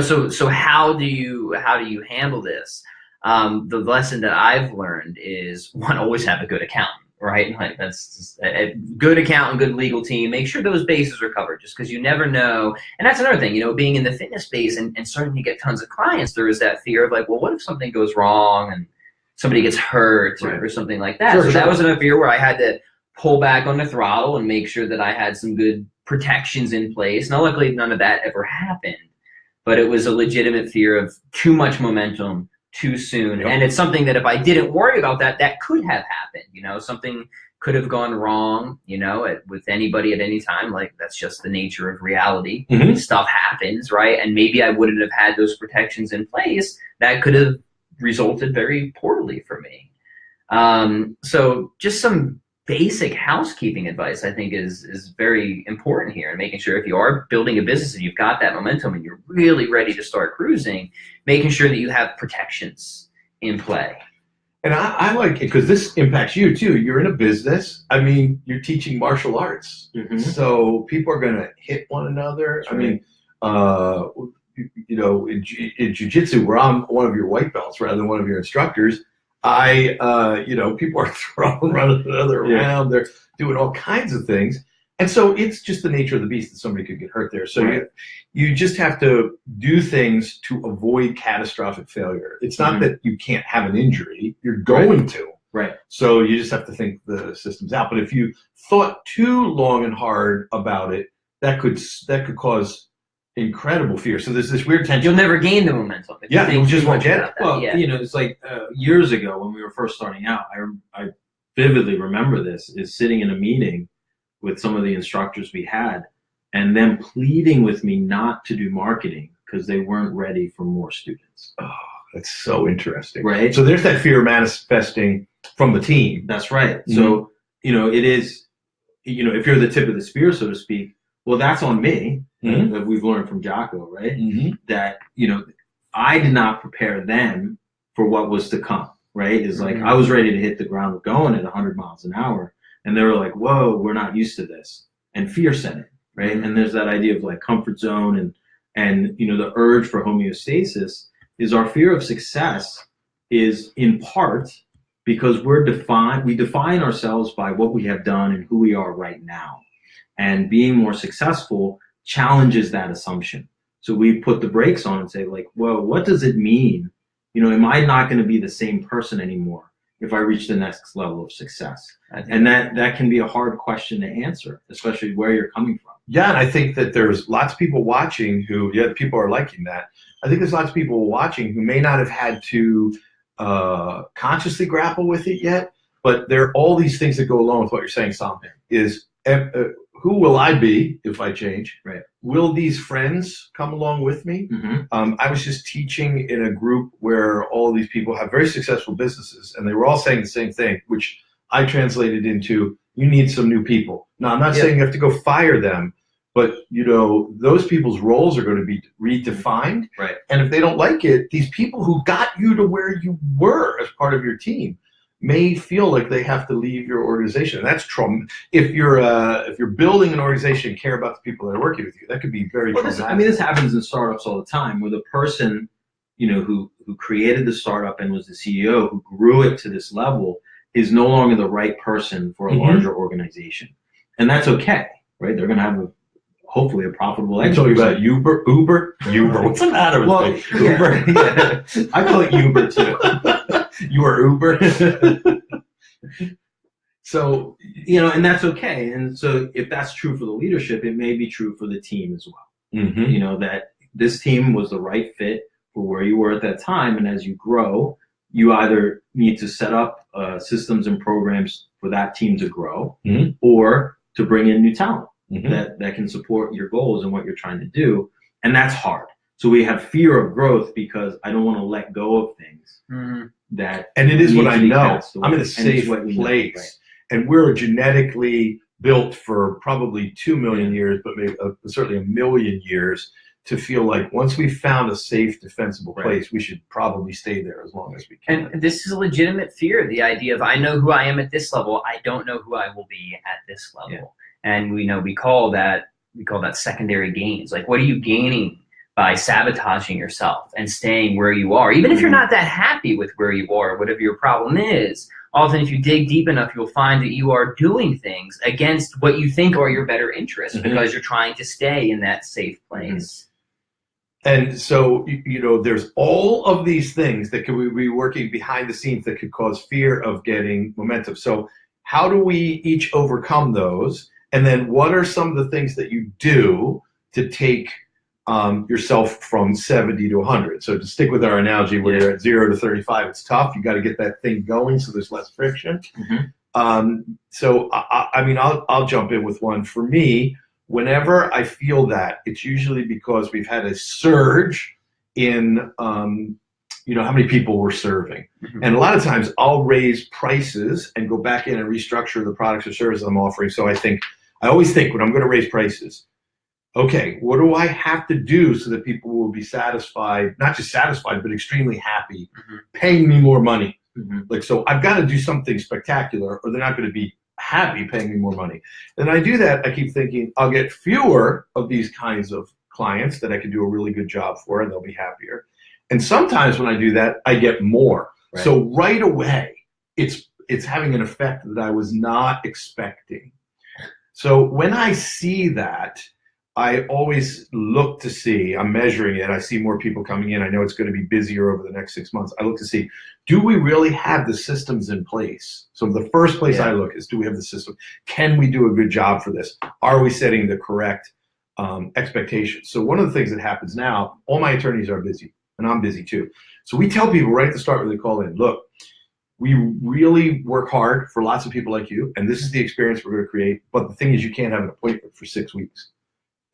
So how do you handle this? The lesson that I've learned is, one, always have a good accountant, right? Like, that's just a good accountant, good legal team. Make sure those bases are covered, just because you never know. And that's another thing, being in the fitness space and starting to get tons of clients, there is that fear of like, well, what if something goes wrong and somebody gets hurt or something like that? So that was another fear where I had to pull back on the throttle and make sure that I had some good protections in place. Now, luckily, none of that ever happened, but it was a legitimate fear of too much momentum too soon. Yep. And it's something that if I didn't worry about that could have happened. Something could have gone wrong, with anybody at any time. Like, that's just the nature of reality. Mm-hmm. Stuff happens, right? And maybe I wouldn't have had those protections in place. That could have resulted very poorly for me. So just some basic housekeeping advice I think is very important here, and making sure if you are building a business and you've got that momentum and you're really ready to start cruising, making sure that you have protections in play. And I like it because this impacts you too. You're in a business. I mean, you're teaching martial arts. So people are going to hit one another. I mean, in jiu-jitsu, where I'm one of your white belts rather than one of your instructors, people are throwing one another around. They're doing all kinds of things. And so it's just the nature of the beast that somebody could get hurt there. So you just have to do things to avoid catastrophic failure. It's not that you can't have an injury. You're going to. Right. So you just have to think the system's out. But if you thought too long and hard about it, that could cause incredible fear. So there's this weird tension. You'll never gain the momentum. You just won't get it. Well, it's like years ago when we were first starting out, I vividly remember this, is sitting in a meeting with some of the instructors we had and them pleading with me not to do marketing because they weren't ready for more students. Oh, that's so interesting. Right. So there's that fear manifesting from the team. That's right. So, it is, if you're the tip of the spear, so to speak, well, that's on me. That we've learned from Jocko, right? That, I did not prepare them for what was to come, right? It's like I was ready to hit the ground going at 100 miles an hour. And they were like, whoa, we're not used to this. And fear set in, right? And there's that idea of like comfort zone and the urge for homeostasis is our fear of success is in part because we define ourselves by what we have done and who we are right now. And being more successful challenges that assumption. So we put the brakes on and say like, whoa, what does it mean? Am I not going to be the same person anymore if I reach the next level of success? And that can be a hard question to answer, especially where you're coming from. Yeah, and I think that there's lots of people watching who, people are liking that. I think there's lots of people watching who may not have had to consciously grapple with it yet, but there are all these things that go along with what you're saying, Somnath, is who will I be if I change? Right. Will these friends come along with me? I was just teaching in a group where all of these people have very successful businesses, and they were all saying the same thing, which I translated into, you need some new people. Now, I'm not saying you have to go fire them, but, those people's roles are going to be redefined. Right. And if they don't like it, these people who got you to where you were as part of your team may feel like they have to leave your organization. And that's trauma. If you're building an organization and care about the people that are working with you, that could be very traumatic. This happens in startups all the time, where the person, who created the startup and was the CEO, who grew it to this level, is no longer the right person for a larger organization. And that's okay, right? They're going to have hopefully a profitable exit. You're talking about Uber? What's the matter with me? Uber. Yeah. I call it Uber too. You are Uber. So, and that's okay. And so if that's true for the leadership, it may be true for the team as well. That this team was the right fit for where you were at that time. And as you grow, you either need to set up systems and programs for that team to grow or to bring in new talent that can support your goals and what you're trying to do. And that's hard. So we have fear of growth because I don't want to let go of things and it is what I know. I'm in a safe place. Right. And we're genetically built for probably 2 million years, but maybe certainly 1 million years, to feel like once we've found a safe, defensible place, we should probably stay there as long as we can. And this is a legitimate fear, the idea of I know who I am at this level, I don't know who I will be at this level. Yeah. And we call that secondary gains. Like, what are you gaining by sabotaging yourself and staying where you are? Even if you're not that happy with where you are, whatever your problem is, often if you dig deep enough, you'll find that you are doing things against what you think are your better interests because you're trying to stay in that safe place. And so, there's all of these things that could be working behind the scenes that could cause fear of getting momentum. So how do we each overcome those? And then what are some of the things that you do to take yourself from 70 to 100? So to stick with our analogy, where you're at 0 to 35, it's tough. You got to get that thing going so there's less friction. So I'll jump in with one. For me, whenever I feel that, it's usually because we've had a surge in you know, how many people we're serving. Mhm. And a lot of times I'll raise prices and go back in and restructure the products or services I'm offering. So I always think when I'm going to raise prices, okay, what do I have to do so that people will be satisfied, not just satisfied, but extremely happy, paying me more money? Like, so I've got to do something spectacular or they're not going to be happy paying me more money. And I do that, I keep thinking I'll get fewer of these kinds of clients that I can do a really good job for and they'll be happier. And sometimes when I do that, I get more. Right. So right away, it's having an effect that I was not expecting. So when I see that, I always look to see, I'm measuring it, I see more people coming in, I know it's going to be busier over the next 6 months. I look to see, do we really have the systems in place? So the first place I look is, do we have the system? Can we do a good job for this? Are we setting the correct expectations? So one of the things that happens now, all my attorneys are busy, and I'm busy too. So we tell people right at the start when they call in, look, we really work hard for lots of people like you, and this is the experience we're going to create, but the thing is you can't have an appointment for 6 weeks.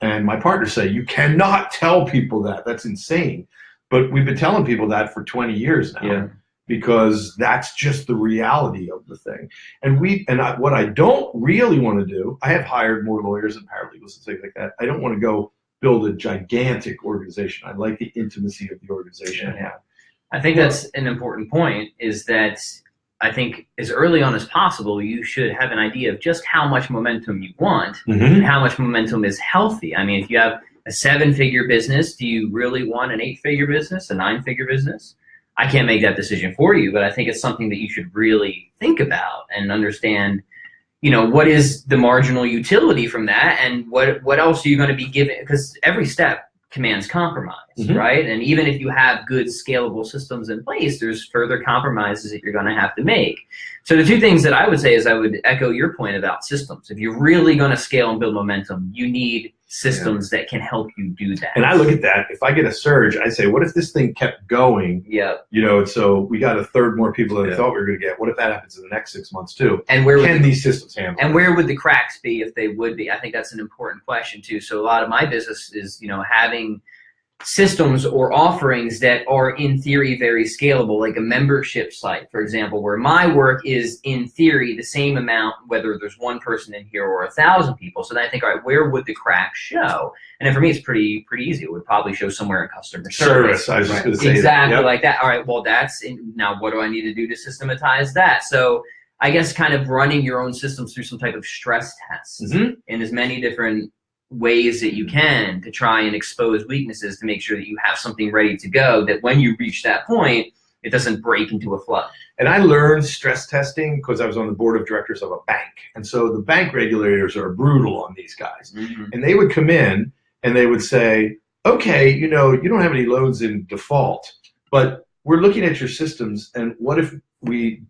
And my partners say, you cannot tell people that. That's insane. But we've been telling people that for 20 years now because that's just the reality of the thing. And what I don't really want to do, I have hired more lawyers and paralegals and things like that. I don't want to go build a gigantic organization. I like the intimacy of the organization I have. I think that's an important point, is that I think as early on as possible, you should have an idea of just how much momentum you want and how much momentum is healthy. I mean, if you have a 7-figure business, do you really want an 8-figure business, a 9-figure business? I can't make that decision for you, but I think it's something that you should really think about and understand, you know, what is the marginal utility from that and what else are you going to be giving? Because every step commands compromise, right? And even if you have good scalable systems in place, there's further compromises that you're going to have to make. So the two things that I would say is I would echo your point about systems. If you're really going to scale and build momentum, you need systems that can help you do that. And I look at that. If I get a surge, I say, what if this thing kept going? Yeah. You know, so we got a third more people than I thought we were going to get. What if that happens in the next 6 months too? And where can these systems handle? And where would the cracks be if they would be? I think that's an important question too. So a lot of my business is, you know, having systems or offerings that are in theory very scalable, like a membership site, for example, where my work is in theory the same amount whether there's one person in here or 1,000 people. So then I think, all right, where would the cracks show? And then for me, it's pretty easy. It would probably show somewhere in customer service. I was just going to say exactly that. Like that. All right, well, now what do I need to do to systematize that? So I guess kind of running your own systems through some type of stress tests in as many different ways that you can to try and expose weaknesses to make sure that you have something ready to go, that when you reach that point, it doesn't break into a flood. And I learned stress testing because I was on the board of directors of a bank. And so the bank regulators are brutal on these guys. And they would come in and they would say, okay, you know, you don't have any loans in default, but we're looking at your systems, and what if we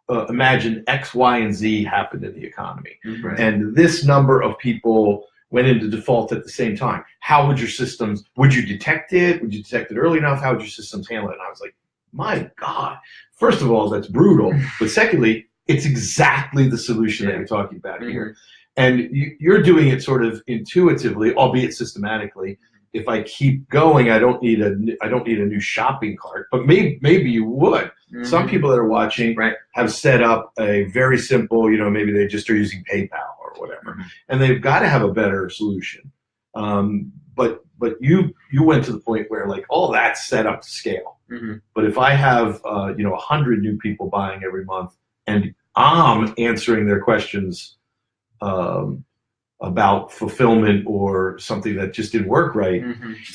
imagine X, Y, and Z happened in the economy? And this number of people went into default at the same time. How would your systems, would you detect it? Would you detect it early enough? How would your systems handle it? And I was like, my God, first of all, that's brutal. But secondly, it's exactly the solution that you're talking about here. And you're doing it sort of intuitively, albeit systematically. If I keep going, I don't need a new shopping cart, but maybe you would. Some people that are watching have set up a very simple, you know, maybe they just are using PayPal or whatever, and they've got to have a better solution. But you went to the point where like all that's set up to scale. But if I have 100 new people buying every month, and I'm answering their questions about fulfillment or something that just didn't work right.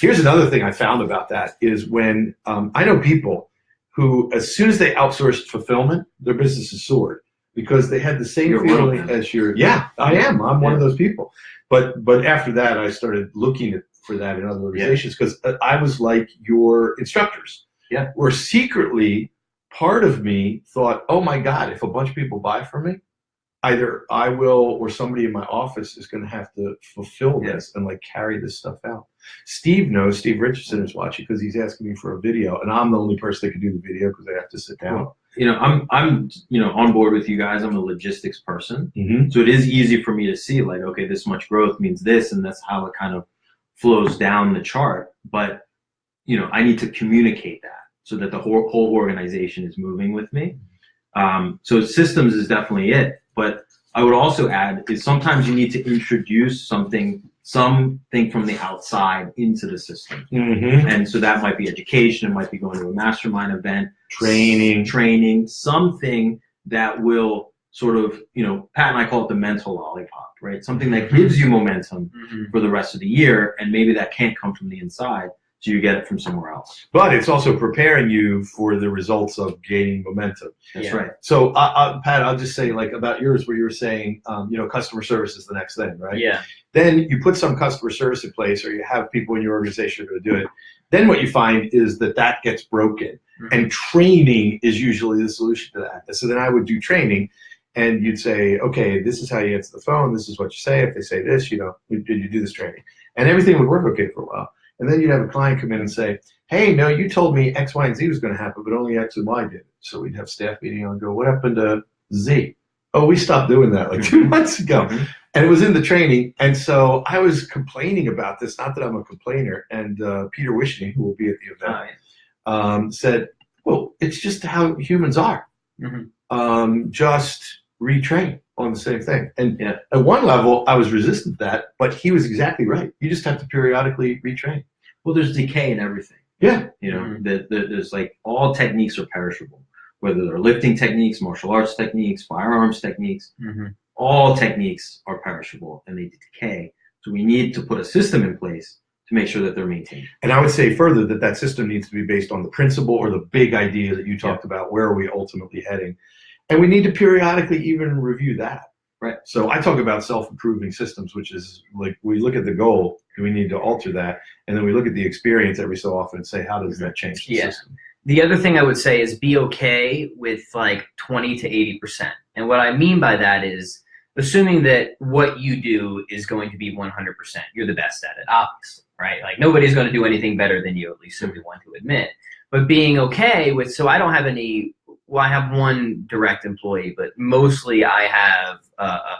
Here's another thing I found about that is when I know people who, as soon as they outsourced fulfillment, their business has soared because they had the same feeling as your. Yeah, I am. I'm one of those people. But after that, I started looking for that in other organizations because I was like your instructors. Where secretly, part of me thought, oh my God, if a bunch of people buy from me, either I will or somebody in my office is going to have to fulfill this and like carry this stuff out. Steve Richardson is watching because he's asking me for a video, and I'm the only person that can do the video because I have to sit down. You know, I'm on board with you guys. I'm a logistics person, so it is easy for me to see like, okay, this much growth means this, and that's how it kind of flows down the chart. But you know, I need to communicate that. so that the whole organization is moving with me. So systems is definitely it. But I would also add is sometimes you need to introduce something from the outside into the system. And so that might be education, it might be going to a mastermind event, training, something that will sort of, Pat and I call it the mental lollipop, right? Something that gives you momentum for the rest of the year, and maybe that can't come from the inside, so you get it from somewhere else. But it's also preparing you for the results of gaining momentum. That's right. So, Pat, I'll just say, like, about yours, where you were saying, customer service is the next thing, right? Yeah. Then you put some customer service in place, or you have people in your organization who are going to do it. Then what you find is that gets broken. And training is usually the solution to that. So then I would do training, and you'd say, okay, this is how you answer the phone. This is what you say. If they say this, you do this training. And everything would work okay for a while. And then you'd have a client come in and say, hey, no, you told me X, Y, and Z was going to happen, but only X and Y did. So we'd have staff meeting and go, what happened to Z? Oh, we stopped doing that like 2 months ago. And it was in the training. And so I was complaining about this, not that I'm a complainer. And Peter Wishing, who will be at the event, said, well, it's just how humans are. Just retrain on the same thing. And at one level, I was resistant to that, but he was exactly right. You just have to periodically retrain. Well, there's decay in everything. Yeah. There's like all techniques are perishable, whether they're lifting techniques, martial arts techniques, firearms techniques, all techniques are perishable and they decay. So we need to put a system in place to make sure that they're maintained. And I would say further that system needs to be based on the principle or the big idea that you talked about. Where are we ultimately heading? And we need to periodically even review that. Right. So I talk about self-improving systems, which is like we look at the goal, and we need to alter that, and then we look at the experience every so often and say, how does that change the system? The other thing I would say is be okay with like 20 to 80%. And what I mean by that is assuming that what you do is going to be 100%. You're the best at it, obviously, right? Like nobody's going to do anything better than you, at least so we want to admit. But being okay with, so I don't have any, well, I have one direct employee, but mostly I have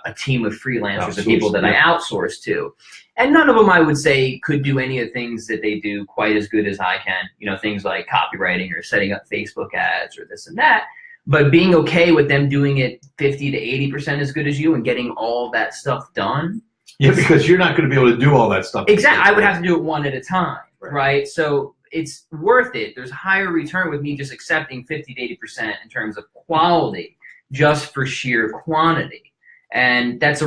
a team of freelancers and people that I outsource to. And none of them, I would say, could do any of the things that they do quite as good as I can. Things like copywriting or setting up Facebook ads or this and that. But being okay with them doing it 50 to 80% as good as you and getting all that stuff done. Yeah, because you're not going to be able to do all that stuff. Exactly. I would have to do it one at a time, right? So it's worth it. There's higher return with me just accepting 50 to 80% in terms of quality just for sheer quantity. And that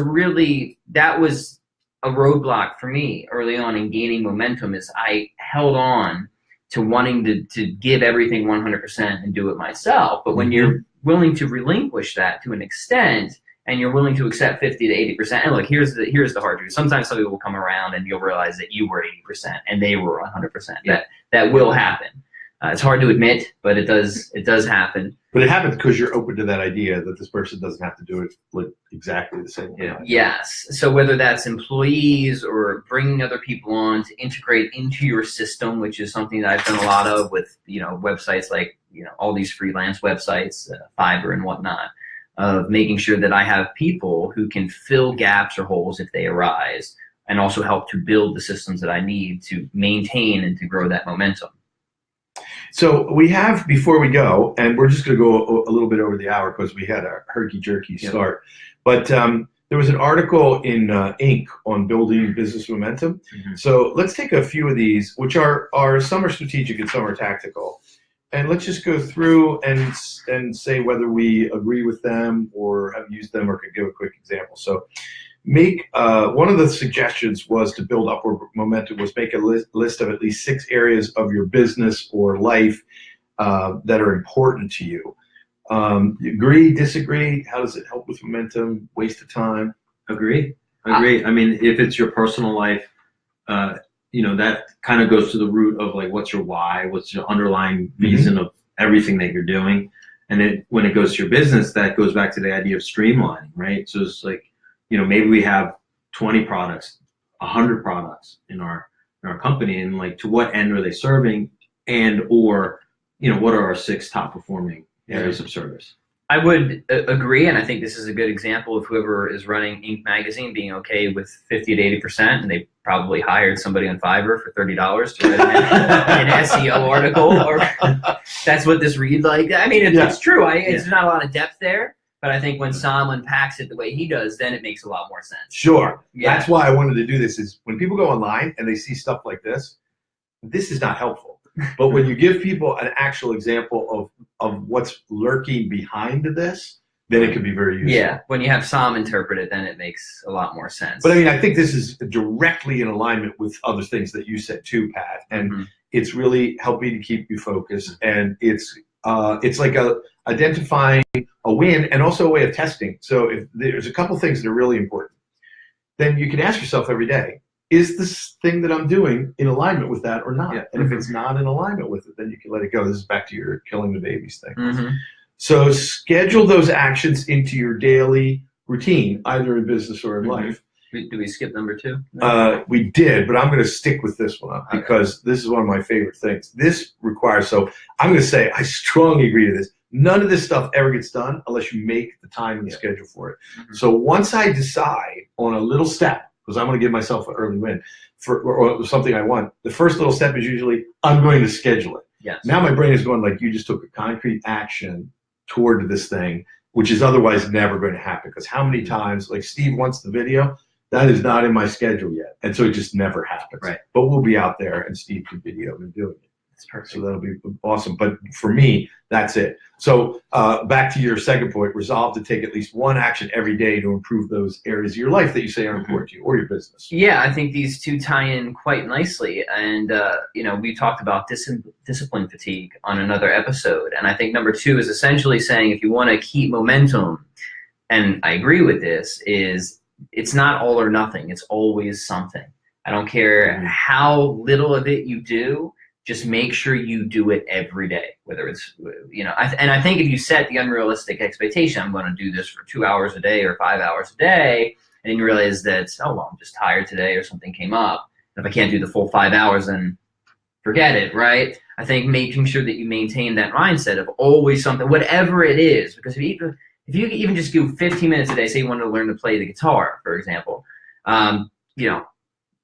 was a roadblock for me early on in gaining momentum is I held on to wanting to give everything 100% and do it myself. But when you're willing to relinquish that to an extent and you're willing to accept 50 to 80%, and look, here's the hard truth. Sometimes somebody will come around and you'll realize that you were 80% and they were 100%. That will happen. It's hard to admit, but it does happen. But it happens because you're open to that idea that this person doesn't have to do it like exactly the same way. Yes. So whether that's employees or bringing other people on to integrate into your system, which is something that I've done a lot of with websites like all these freelance websites, Fiverr and whatnot, of making sure that I have people who can fill gaps or holes if they arise, and also help to build the systems that I need to maintain and to grow that momentum. So we have, before we go, and we're just going to go a little bit over the hour because we had a herky-jerky start, but there was an article in Inc. on building business momentum. So let's take a few of these, which are some are strategic and some are tactical. And let's just go through and say whether we agree with them or have used them or could give a quick example. So one of the suggestions was to build upward momentum was make a list of at least 6 areas of your business or life that are important to you. Agree, disagree? How does it help with momentum? Waste of time? Agree. I mean, if it's your personal life, that kind of goes to the root of like, what's your why? What's your underlying reason of everything that you're doing? And when it goes to your business, that goes back to the idea of streamlining, right? So it's like, maybe we have 20 products, 100 products in our company, and like, to what end are they serving, and or what are our 6 top performing areas of service? I would agree, and I think this is a good example of whoever is running Inc. magazine being okay with 50 to 80%, and they probably hired somebody on Fiverr for $30 to write an SEO article, or that's what this reads like. I mean, it's true. It's not a lot of depth there, but I think when Sam unpacks it the way he does, then it makes a lot more sense. Sure. Yeah. That's why I wanted to do this, is when people go online and they see stuff like this is not helpful. But when you give people an actual example of what's lurking behind this, then it can be very useful. Yeah, when you have Sam interpret it, then it makes a lot more sense. But I mean, I think this is directly in alignment with other things that you said too, Pat. And it's really helping to keep you focused. And it's like identifying a win and also a way of testing. So if there's a couple things that are really important, then you can ask yourself every day, is this thing that I'm doing in alignment with that or not? Yeah. And if it's not in alignment with it, then you can let it go. This is back to your killing the babies thing. So schedule those actions into your daily routine, either in business or in life. Do we skip number 2? We did, but I'm going to stick with this one because this is one of my favorite things. This requires, so I'm going to say I strongly agree to this. None of this stuff ever gets done unless you make the time and the schedule for it. So once I decide on a little step, because I'm going to give myself an early win or something I want, the first little step is usually I'm going to schedule it. Yes. Now my brain is going like, you just took a concrete action toward this thing, which is otherwise never going to happen. Because how many times, like Steve wants the video, that is not in my schedule yet. And so it just never happens. Right. But we'll be out there and Steve can video me doing it. That's perfect. So that'll be awesome. But for me, that's it. So back to your second point, resolve to take at least one action every day to improve those areas of your life that you say are important to you or your business. Yeah, I think these two tie in quite nicely. And, we talked about discipline fatigue on another episode. And I think number 2 is essentially saying if you want to keep momentum, and I agree with this, is it's not all or nothing. It's always something. I don't care how little of it you do. Just make sure you do it every day, whether it's, and I think if you set the unrealistic expectation, I'm going to do this for 2 hours a day or 5 hours a day, and then you realize that, oh, well, I'm just tired today or something came up. And if I can't do the full 5 hours, then forget it, right? I think making sure that you maintain that mindset of always something, whatever it is, because if you even just do 15 minutes a day, say you wanted to learn to play the guitar, for example,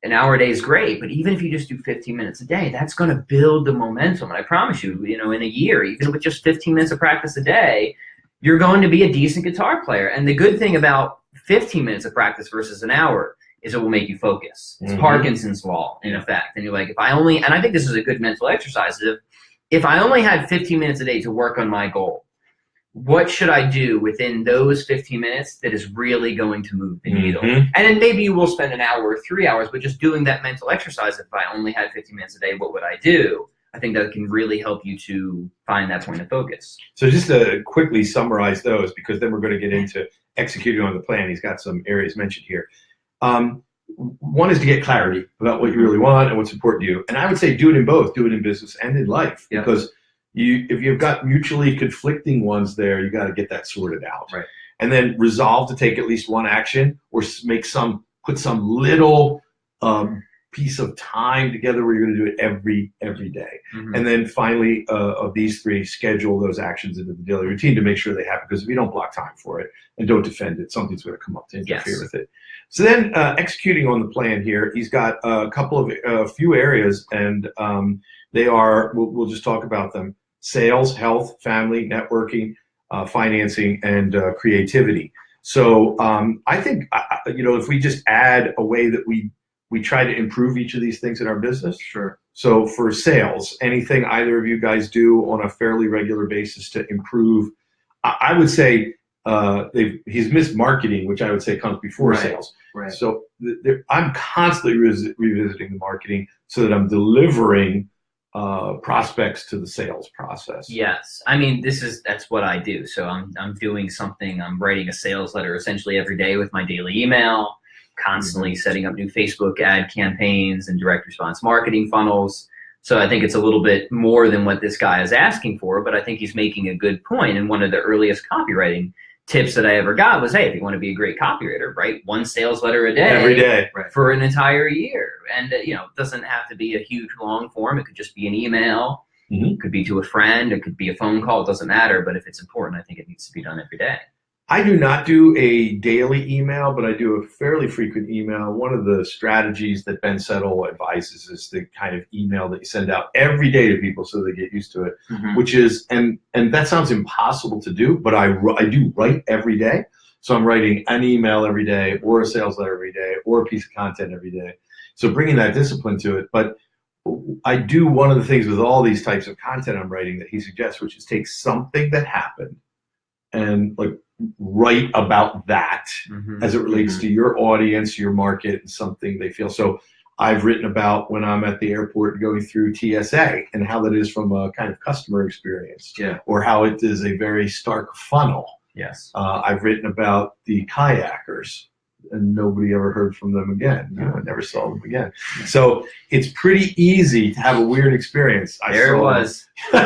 an hour a day is great, but even if you just do 15 minutes a day, that's going to build the momentum. And I promise you, in a year, even with just 15 minutes of practice a day, you're going to be a decent guitar player. And the good thing about 15 minutes of practice versus an hour is it will make you focus. It's Parkinson's law, in effect. And you're like, and I think this is a good mental exercise. If I only had 15 minutes a day to work on my goal, what should I do within those 15 minutes that is really going to move the needle? And then maybe you will spend an hour or 3 hours, but just doing that mental exercise, if I only had 15 minutes a day, what would I do? I think that can really help you to find that point of focus. So just to quickly summarize those, because then we're going to get into executing on the plan. He's got some areas mentioned here. One is to get clarity about what you really want and what's important to you. And I would say do it in both. Do it in business and in life. Yeah. Because if you've got mutually conflicting ones there, you got to get that sorted out. Right. And then resolve to take at least one action or put some little piece of time together where you're going to do it every day. And then finally, of these 3, schedule those actions into the daily routine to make sure they happen. Because if you don't block time for it and don't defend it, something's going to come up to interfere with it. So then executing on the plan here, he's got a few areas, and they are, we'll just talk about them: sales, health, family, networking, financing, and creativity. So I think, if we just add a way that we try to improve each of these things in our business. Sure. So for sales, anything either of you guys do on a fairly regular basis to improve, I would say he's missed marketing, which I would say comes before sales. Right. So I'm constantly revisiting the marketing so that I'm delivering prospects to the sales process. Yes. I mean, that's what I do. So I'm doing something, I'm writing a sales letter essentially every day with my daily email, constantly setting up new Facebook ad campaigns and direct response marketing funnels. So I think it's a little bit more than what this guy is asking for, but I think he's making a good point. And one of the earliest copywriting tips that I ever got was, hey, if you want to be a great copywriter, write one sales letter a day every day for an entire year. And, it doesn't have to be a huge long form. It could just be an email. It could be to a friend. It could be a phone call. It doesn't matter. But if it's important, I think it needs to be done every day. I do not do a daily email, but I do a fairly frequent email. One of the strategies that Ben Settle advises is the kind of email that you send out every day to people so they get used to it, which is, and that sounds impossible to do, but I do write every day. So I'm writing an email every day or a sales letter every day or a piece of content every day. So bringing that discipline to it. But I do one of the things with all these types of content I'm writing that he suggests, which is take something that happened and like write about that as it relates to your audience, your market, and something they feel. So I've written about when I'm at the airport going through TSA and how that is from a kind of customer experience, or how it is a very stark funnel. Yes. I've written about the kayakers, and nobody ever heard from them again. You know, I never saw them again. So it's pretty easy to have a weird experience. There it was. How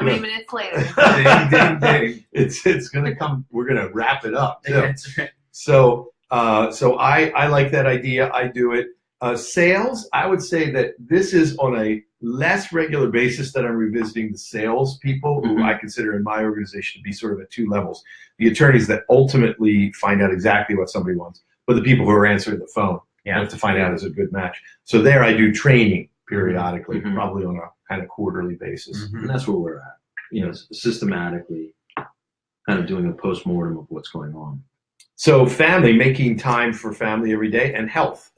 many minutes later? Ding, ding, ding. It's gonna come. We're gonna wrap it up. That's right. So I like that idea. I do it. Sales, I would say that this is on a less regular basis that I'm revisiting the sales people who I consider in my organization to be sort of at two levels. The attorneys that ultimately find out exactly what somebody wants, but the people who are answering the phone have to find out is a good match. So there I do training periodically, probably on a kind of quarterly basis. And that's where we're at, you know, systematically kind of doing a postmortem of what's going on. So family, making time for family every day, and health.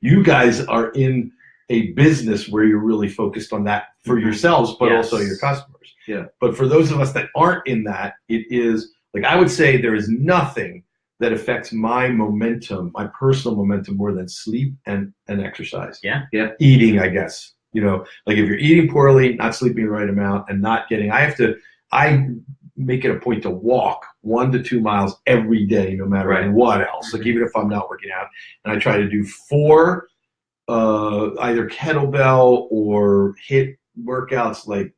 You guys are in a business where you're really focused on that for yourselves, but also your customers. Yeah. But for those of us that aren't in that, it is, like, I would say there is nothing that affects my momentum, my personal momentum, more than sleep and exercise. Yeah. Eating, I guess. You know, like if you're eating poorly, not sleeping the right amount, and not getting, I make it a point to walk 1 to 2 miles every day, no matter what else. Like even if I'm not working out, and I try to do 4 either kettlebell or HIIT workouts like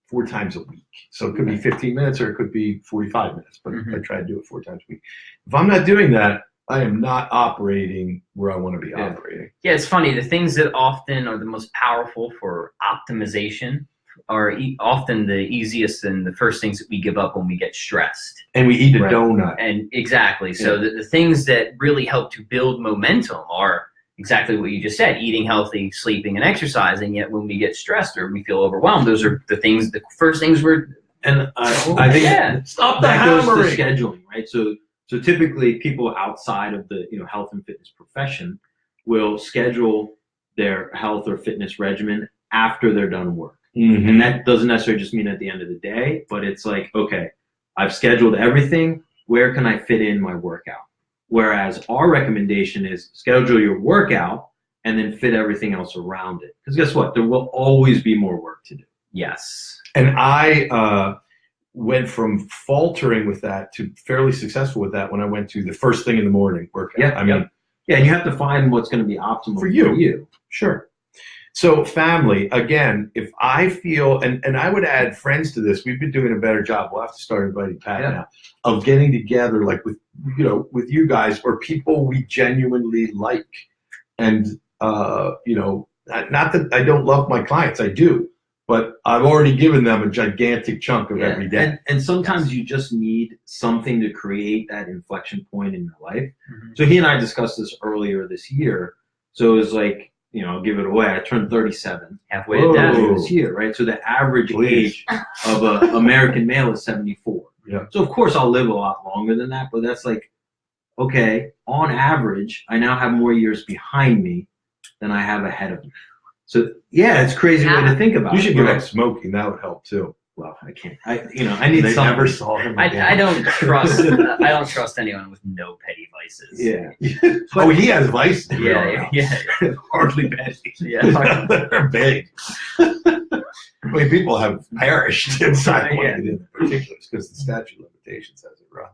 4 times a week. So it could be 15 minutes or it could be 45 minutes, but I try to do it 4 times a week. If I'm not doing that, I am not operating where I want to be operating. Yeah, it's funny. The things that often are the most powerful for optimization are often the easiest and the first things that we give up when we get stressed. And we eat a donut. And exactly. So the things that really help to build momentum are exactly what you just said: eating healthy, sleeping, and exercising. Yet when we get stressed or we feel overwhelmed, those are the first things we're. And I think stop the that goes hammering. to scheduling, right? So typically people outside of the health and fitness profession will schedule their health or fitness regimen after they're done work. And that doesn't necessarily just mean at the end of the day, but it's like, okay, I've scheduled everything. Where can I fit in my workout? Whereas our recommendation is schedule your workout and then fit everything else around it. Because guess what? There will always be more work to do. Yes. And I went from faltering with that to fairly successful with that when I went to the first thing in the morning workout. And you have to find what's going to be optimal for you. Sure. So family, again, if I feel, and I would add friends to this, we've been doing a better job. We'll have to start inviting Pat now, of getting together like with you guys or people we genuinely like. And, not that I don't love my clients, I do, but I've already given them a gigantic chunk of every day. And sometimes you just need something to create that inflection point in your life. So he and I discussed this earlier this year. So it was like, I'll give it away. I turned 37 halfway to death this year, right? So the average age of an American male is 74. Yeah. So of course I'll live a lot longer than that, but that's like, okay, on average, I now have more years behind me than I have ahead of me. So yeah, it's a crazy way to think about it. You should give up smoking. That would help too. Well, I can't. I need they something. never saw him again. I don't trust anyone with no petty vices. Yeah. But he has vices. Yeah. Hardly petty. Yeah. They're big. I mean, people have perished inside in particular because the statute of limitations has it run.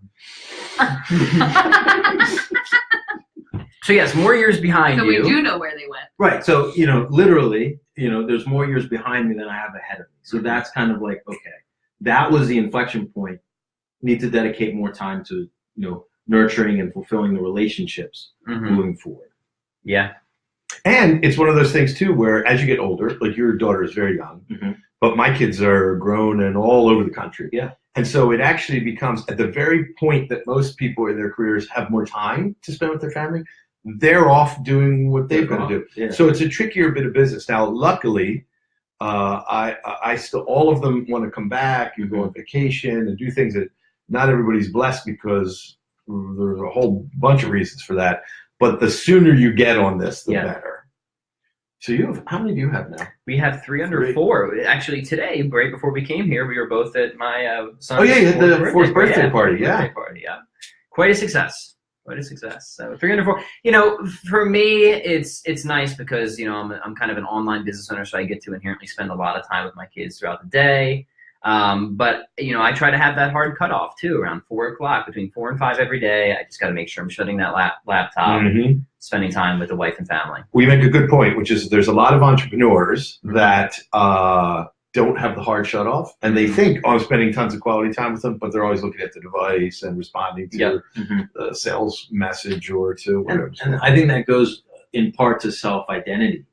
So yes, more years behind So you. we do know where they went. Right. So, literally, there's more years behind me than I have ahead of me. So that's kind of like, okay, that was the inflection point. Need to dedicate more time to, nurturing and fulfilling the relationships moving forward. Yeah. And it's one of those things too, where as you get older, like your daughter is very young, but my kids are grown and all over the country. Yeah. And so it actually becomes at the very point that most people in their careers have more time to spend with their family, they're off doing what they've got to do. Yeah. So it's a trickier bit of business. Now, luckily, I still, all of them want to come back and go on vacation and do things that not everybody's blessed, because there's a whole bunch of reasons for that. But the sooner you get on this, the better. So how many do you have now? We have 3 under 4. Actually, today, right before we came here, we were both at my son's you had the fourth birthday party. Yeah. Quite a success. So 3 under 4. You know, for me, it's nice because, you know, I'm kind of an online business owner, so I get to inherently spend a lot of time with my kids throughout the day. But, you know, I try to have that hard cutoff too, around 4 o'clock, between 4 and 5 every day. I just got to make sure I'm shutting that laptop, spending time with the wife and family. Well, you make a good point, which is there's a lot of entrepreneurs that don't have the hard shut off, and they think, I'm spending tons of quality time with them, but they're always looking at the device and responding to the sales message or to whatever. And I think that goes in part to self-identity,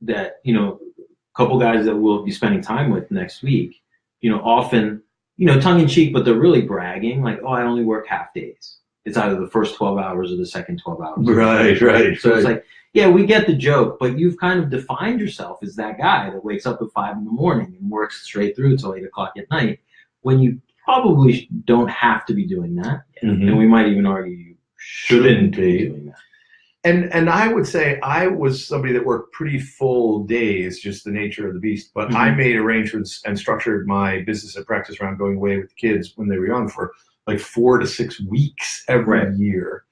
that, you know, a couple guys that we'll be spending time with next week, you know, often, you know, tongue in cheek, but they're really bragging, like, oh, I only work half days. It's either the first 12 hours or the second 12 hours. Right. So it's like, yeah, we get the joke, but you've kind of defined yourself as that guy that wakes up at 5 in the morning and works straight through till 8 o'clock at night, when you probably don't have to be doing that. And we might even argue you shouldn't be doing that. And I would say I was somebody that worked pretty full days, just the nature of the beast. But I made arrangements and structured my business and practice around going away with the kids when they were young for like 4 to 6 weeks every year.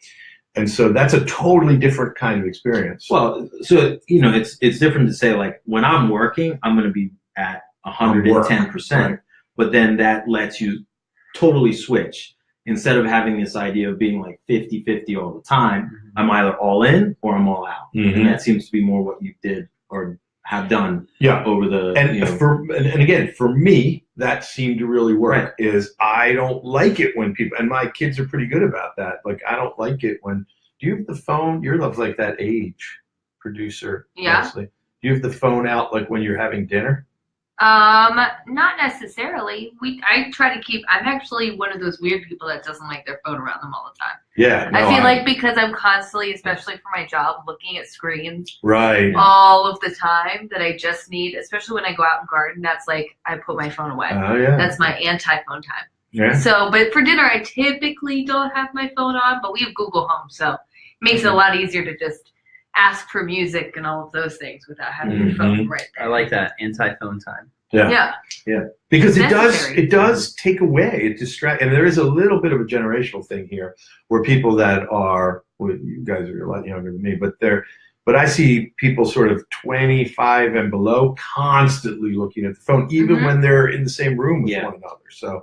And so that's a totally different kind of experience. Well, so, you know, it's different to say, like, when I'm working, I'm going to be at 110%. But then that lets you totally switch. Instead of having this idea of being like 50-50 all the time, I'm either all in or I'm all out. And that seems to be more what you did or have done over the... And again, for me, that seemed to really work, is I don't like it when people... And my kids are pretty good about that. Like, I don't like it when... Do you have the phone? You're like that age producer. Yeah. Mostly. Do you have the phone out like when you're having dinner? Not necessarily. I try to keep, I'm actually one of those weird people that doesn't like their phone around them all the time. Yeah. I feel like because I'm constantly, especially for my job, looking at screens all of the time, that I just need, especially when I go out and garden, that's like, I put my phone away. Oh, yeah. That's my anti-phone time. Yeah. So, but for dinner, I typically don't have my phone on, but we have Google Home, so it makes it a lot easier to just ask for music and all of those things without having your phone right there. I like that, anti-phone time. Yeah. Because it does take away, it distracts, and there is a little bit of a generational thing here, where people that are, well, you guys are a lot younger than me, but I see people sort of 25 and below constantly looking at the phone, even when they're in the same room with one another. So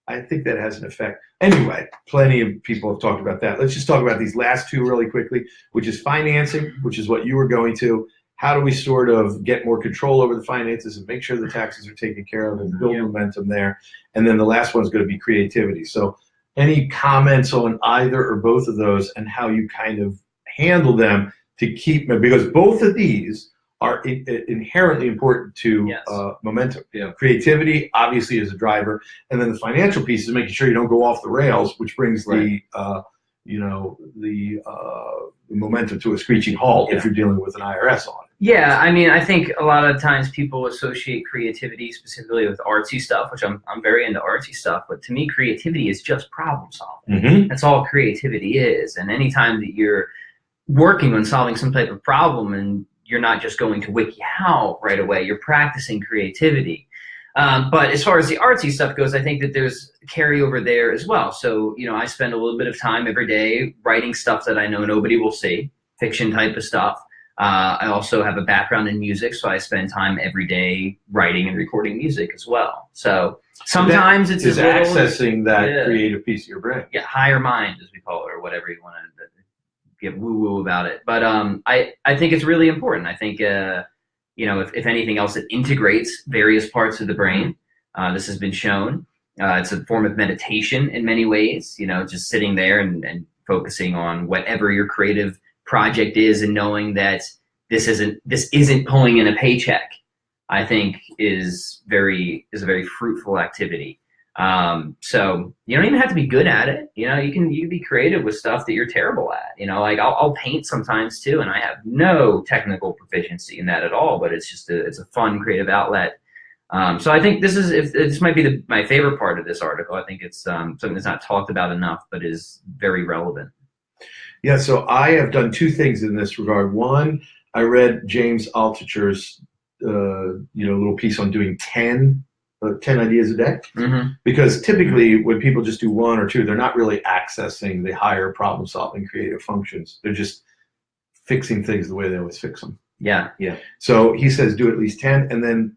I think that has an effect. Anyway, plenty of people have talked about that. Let's just talk about these last two really quickly, which is financing, which is what you were going to. How do we sort of get more control over the finances and make sure the taxes are taken care of and build momentum there? And then the last one is going to be creativity. So any comments on either or both of those and how you kind of handle them to keep, because both of these are inherently important to momentum. Creativity obviously is a driver, and then the financial piece is making sure you don't go off the rails, which brings the momentum to a screeching halt if you're dealing with an IRS on it. Yeah, I mean, I think a lot of times people associate creativity specifically with artsy stuff, which I'm very into artsy stuff, but to me, creativity is just problem solving. That's all creativity is, and anytime that you're working on solving some type of problem and you're not just going to WikiHow right away, you're practicing creativity. But as far as the artsy stuff goes, I think that there's carryover there as well. So, you know, I spend a little bit of time every day writing stuff that I know nobody will see, fiction type of stuff. I also have a background in music, so I spend time every day writing and recording music as well. So sometimes it's just accessing that creative piece of your brain. Yeah, higher mind, as we call it, or whatever you want to get woo-woo about it. But I think it's really important. I think, you know, if anything else, it integrates various parts of the brain. This has been shown. It's a form of meditation in many ways, you know, just sitting there and focusing on whatever your creative project is, and knowing that this isn't pulling in a paycheck, I think is a very fruitful activity. So you don't even have to be good at it. You can be creative with stuff that you're terrible at. Like I'll paint sometimes too, and I have no technical proficiency in that at all, but it's a fun creative outlet. So I think this might be my favorite part of this article. I think it's something that's not talked about enough, but is very relevant. Yeah, so I have done two things in this regard. One, I read James Altucher's little piece on doing 10 ideas a day. Mm-hmm. Because typically when people just do one or two, they're not really accessing the higher problem-solving creative functions. They're just fixing things the way they always fix them. Yeah. So he says do at least 10, and then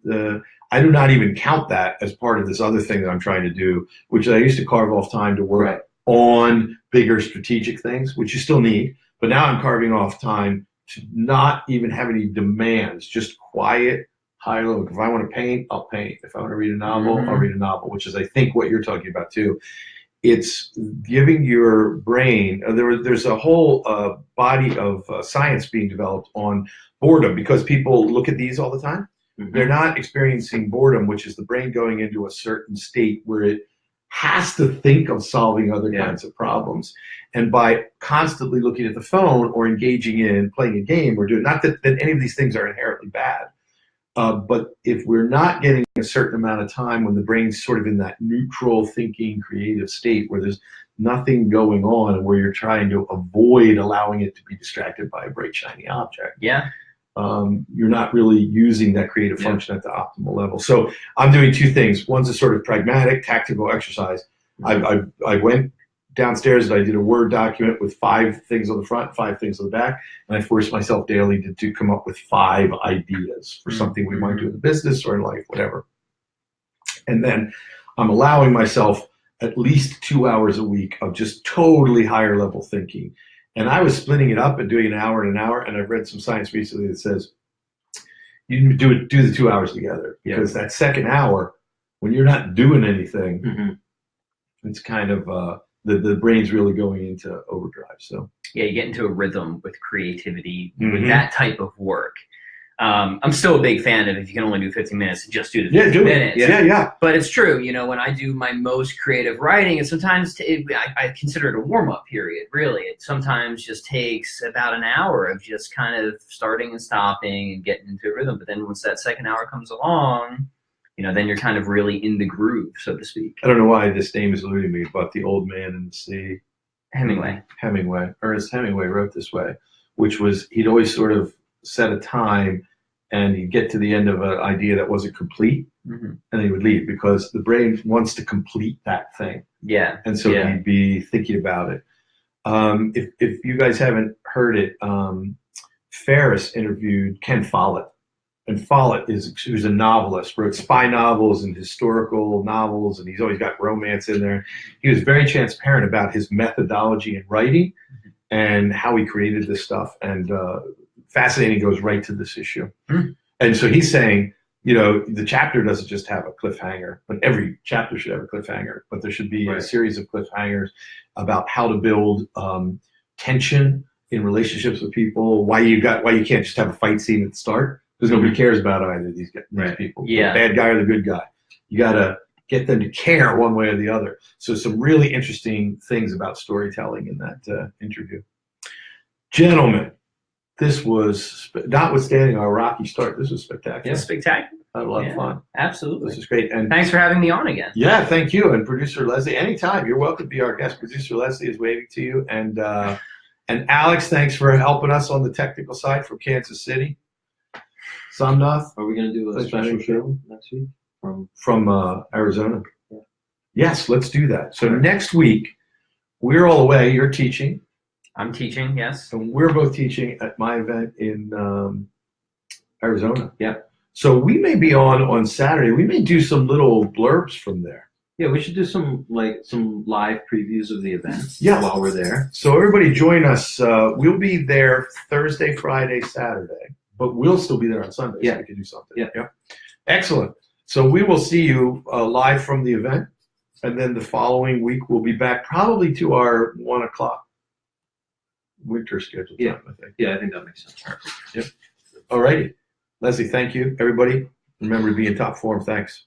I do not even count that as part of this other thing that I'm trying to do, which I used to carve off time to work on bigger strategic things, which you still need. But now I'm carving off time to not even have any demands, just quiet, high low. If I want to paint, I'll paint. If I want to read a novel, I'll read a novel, which is, I think, what you're talking about too. It's giving your brain, there's a whole body of science being developed on boredom, because people look at these all the time. Mm-hmm. They're not experiencing boredom, which is the brain going into a certain state where it has to think of solving other kinds of problems. And by constantly looking at the phone or engaging in playing a game or doing, not that any of these things are inherently bad, but if we're not getting a certain amount of time when the brain's sort of in that neutral thinking creative state where there's nothing going on and where you're trying to avoid allowing it to be distracted by a bright shiny object. Yeah. You're not really using that creative function at the optimal level. So I'm doing two things. One's a sort of pragmatic, tactical exercise. I went downstairs and I did a Word document with 5 things on the front, 5 things on the back, and I forced myself daily to come up with 5 ideas for something we might do in the business or in life, whatever. And then I'm allowing myself at least 2 hours a week of just totally higher level thinking. And I was splitting it up and doing an hour and an hour, and I've read some science recently that says you do the 2 hours together, because that second hour, when you're not doing anything, it's kind of the brain's really going into overdrive. So you get into a rhythm with creativity with that type of work. I'm still a big fan of, if you can only do 15 minutes, just do the 15 minutes. Yeah. But it's true, when I do my most creative writing, and sometimes I consider it a warm-up period, really. It sometimes just takes about an hour of just kind of starting and stopping and getting into a rhythm. But then once that second hour comes along, then you're kind of really in the groove, so to speak. I don't know why this name is eluding me, but The Old Man and the Sea. Ernest Hemingway wrote this way, which was, he'd always sort of set a time and he'd get to the end of an idea that wasn't complete, and he would leave, because the brain wants to complete that thing. Yeah. And so he'd be thinking about it. If you guys haven't heard it, Ferris interviewed Ken Follett. And Follett who's a novelist, wrote spy novels and historical novels, and he's always got romance in there. He was very transparent about his methodology in writing and how he created this stuff. And fascinating, goes right to this issue. And so he's saying, the chapter doesn't just have a cliffhanger, but every chapter should have a cliffhanger, but there should be a series of cliffhangers about how to build tension in relationships with people, why you can't just have a fight scene at the start, because nobody cares about either of these people. Yeah. The bad guy or the good guy. You got to get them to care one way or the other. So some really interesting things about storytelling in that interview. Gentlemen, this was, notwithstanding our rocky start, this was spectacular. Yeah, spectacular. I had a lot of fun. Absolutely. This is great. And thanks for having me on again. Yeah, thank you. And producer Leslie, anytime. You're welcome to be our guest. Producer Leslie is waving to you. And Alex, thanks for helping us on the technical side from Kansas City. Somnath. Are we going to do a special show next week? From Arizona. Yeah. Yes, let's do that. So next week, we're all away. You're teaching. I'm teaching, yes. And we're both teaching at my event in Arizona. Yeah. So we may be on Saturday. We may do some little blurbs from there. Yeah, we should do some live previews of the event while we're there. So everybody join us. We'll be there Thursday, Friday, Saturday, but we'll still be there on Sunday. So we can do something. Yeah. Excellent. So we will see you live from the event, and then the following week we'll be back probably to our 1 o'clock. winter schedule Yeah. time, I think. Yeah, I think that makes sense. All righty. Leslie, thank you. Everybody, remember to be in top form. Thanks.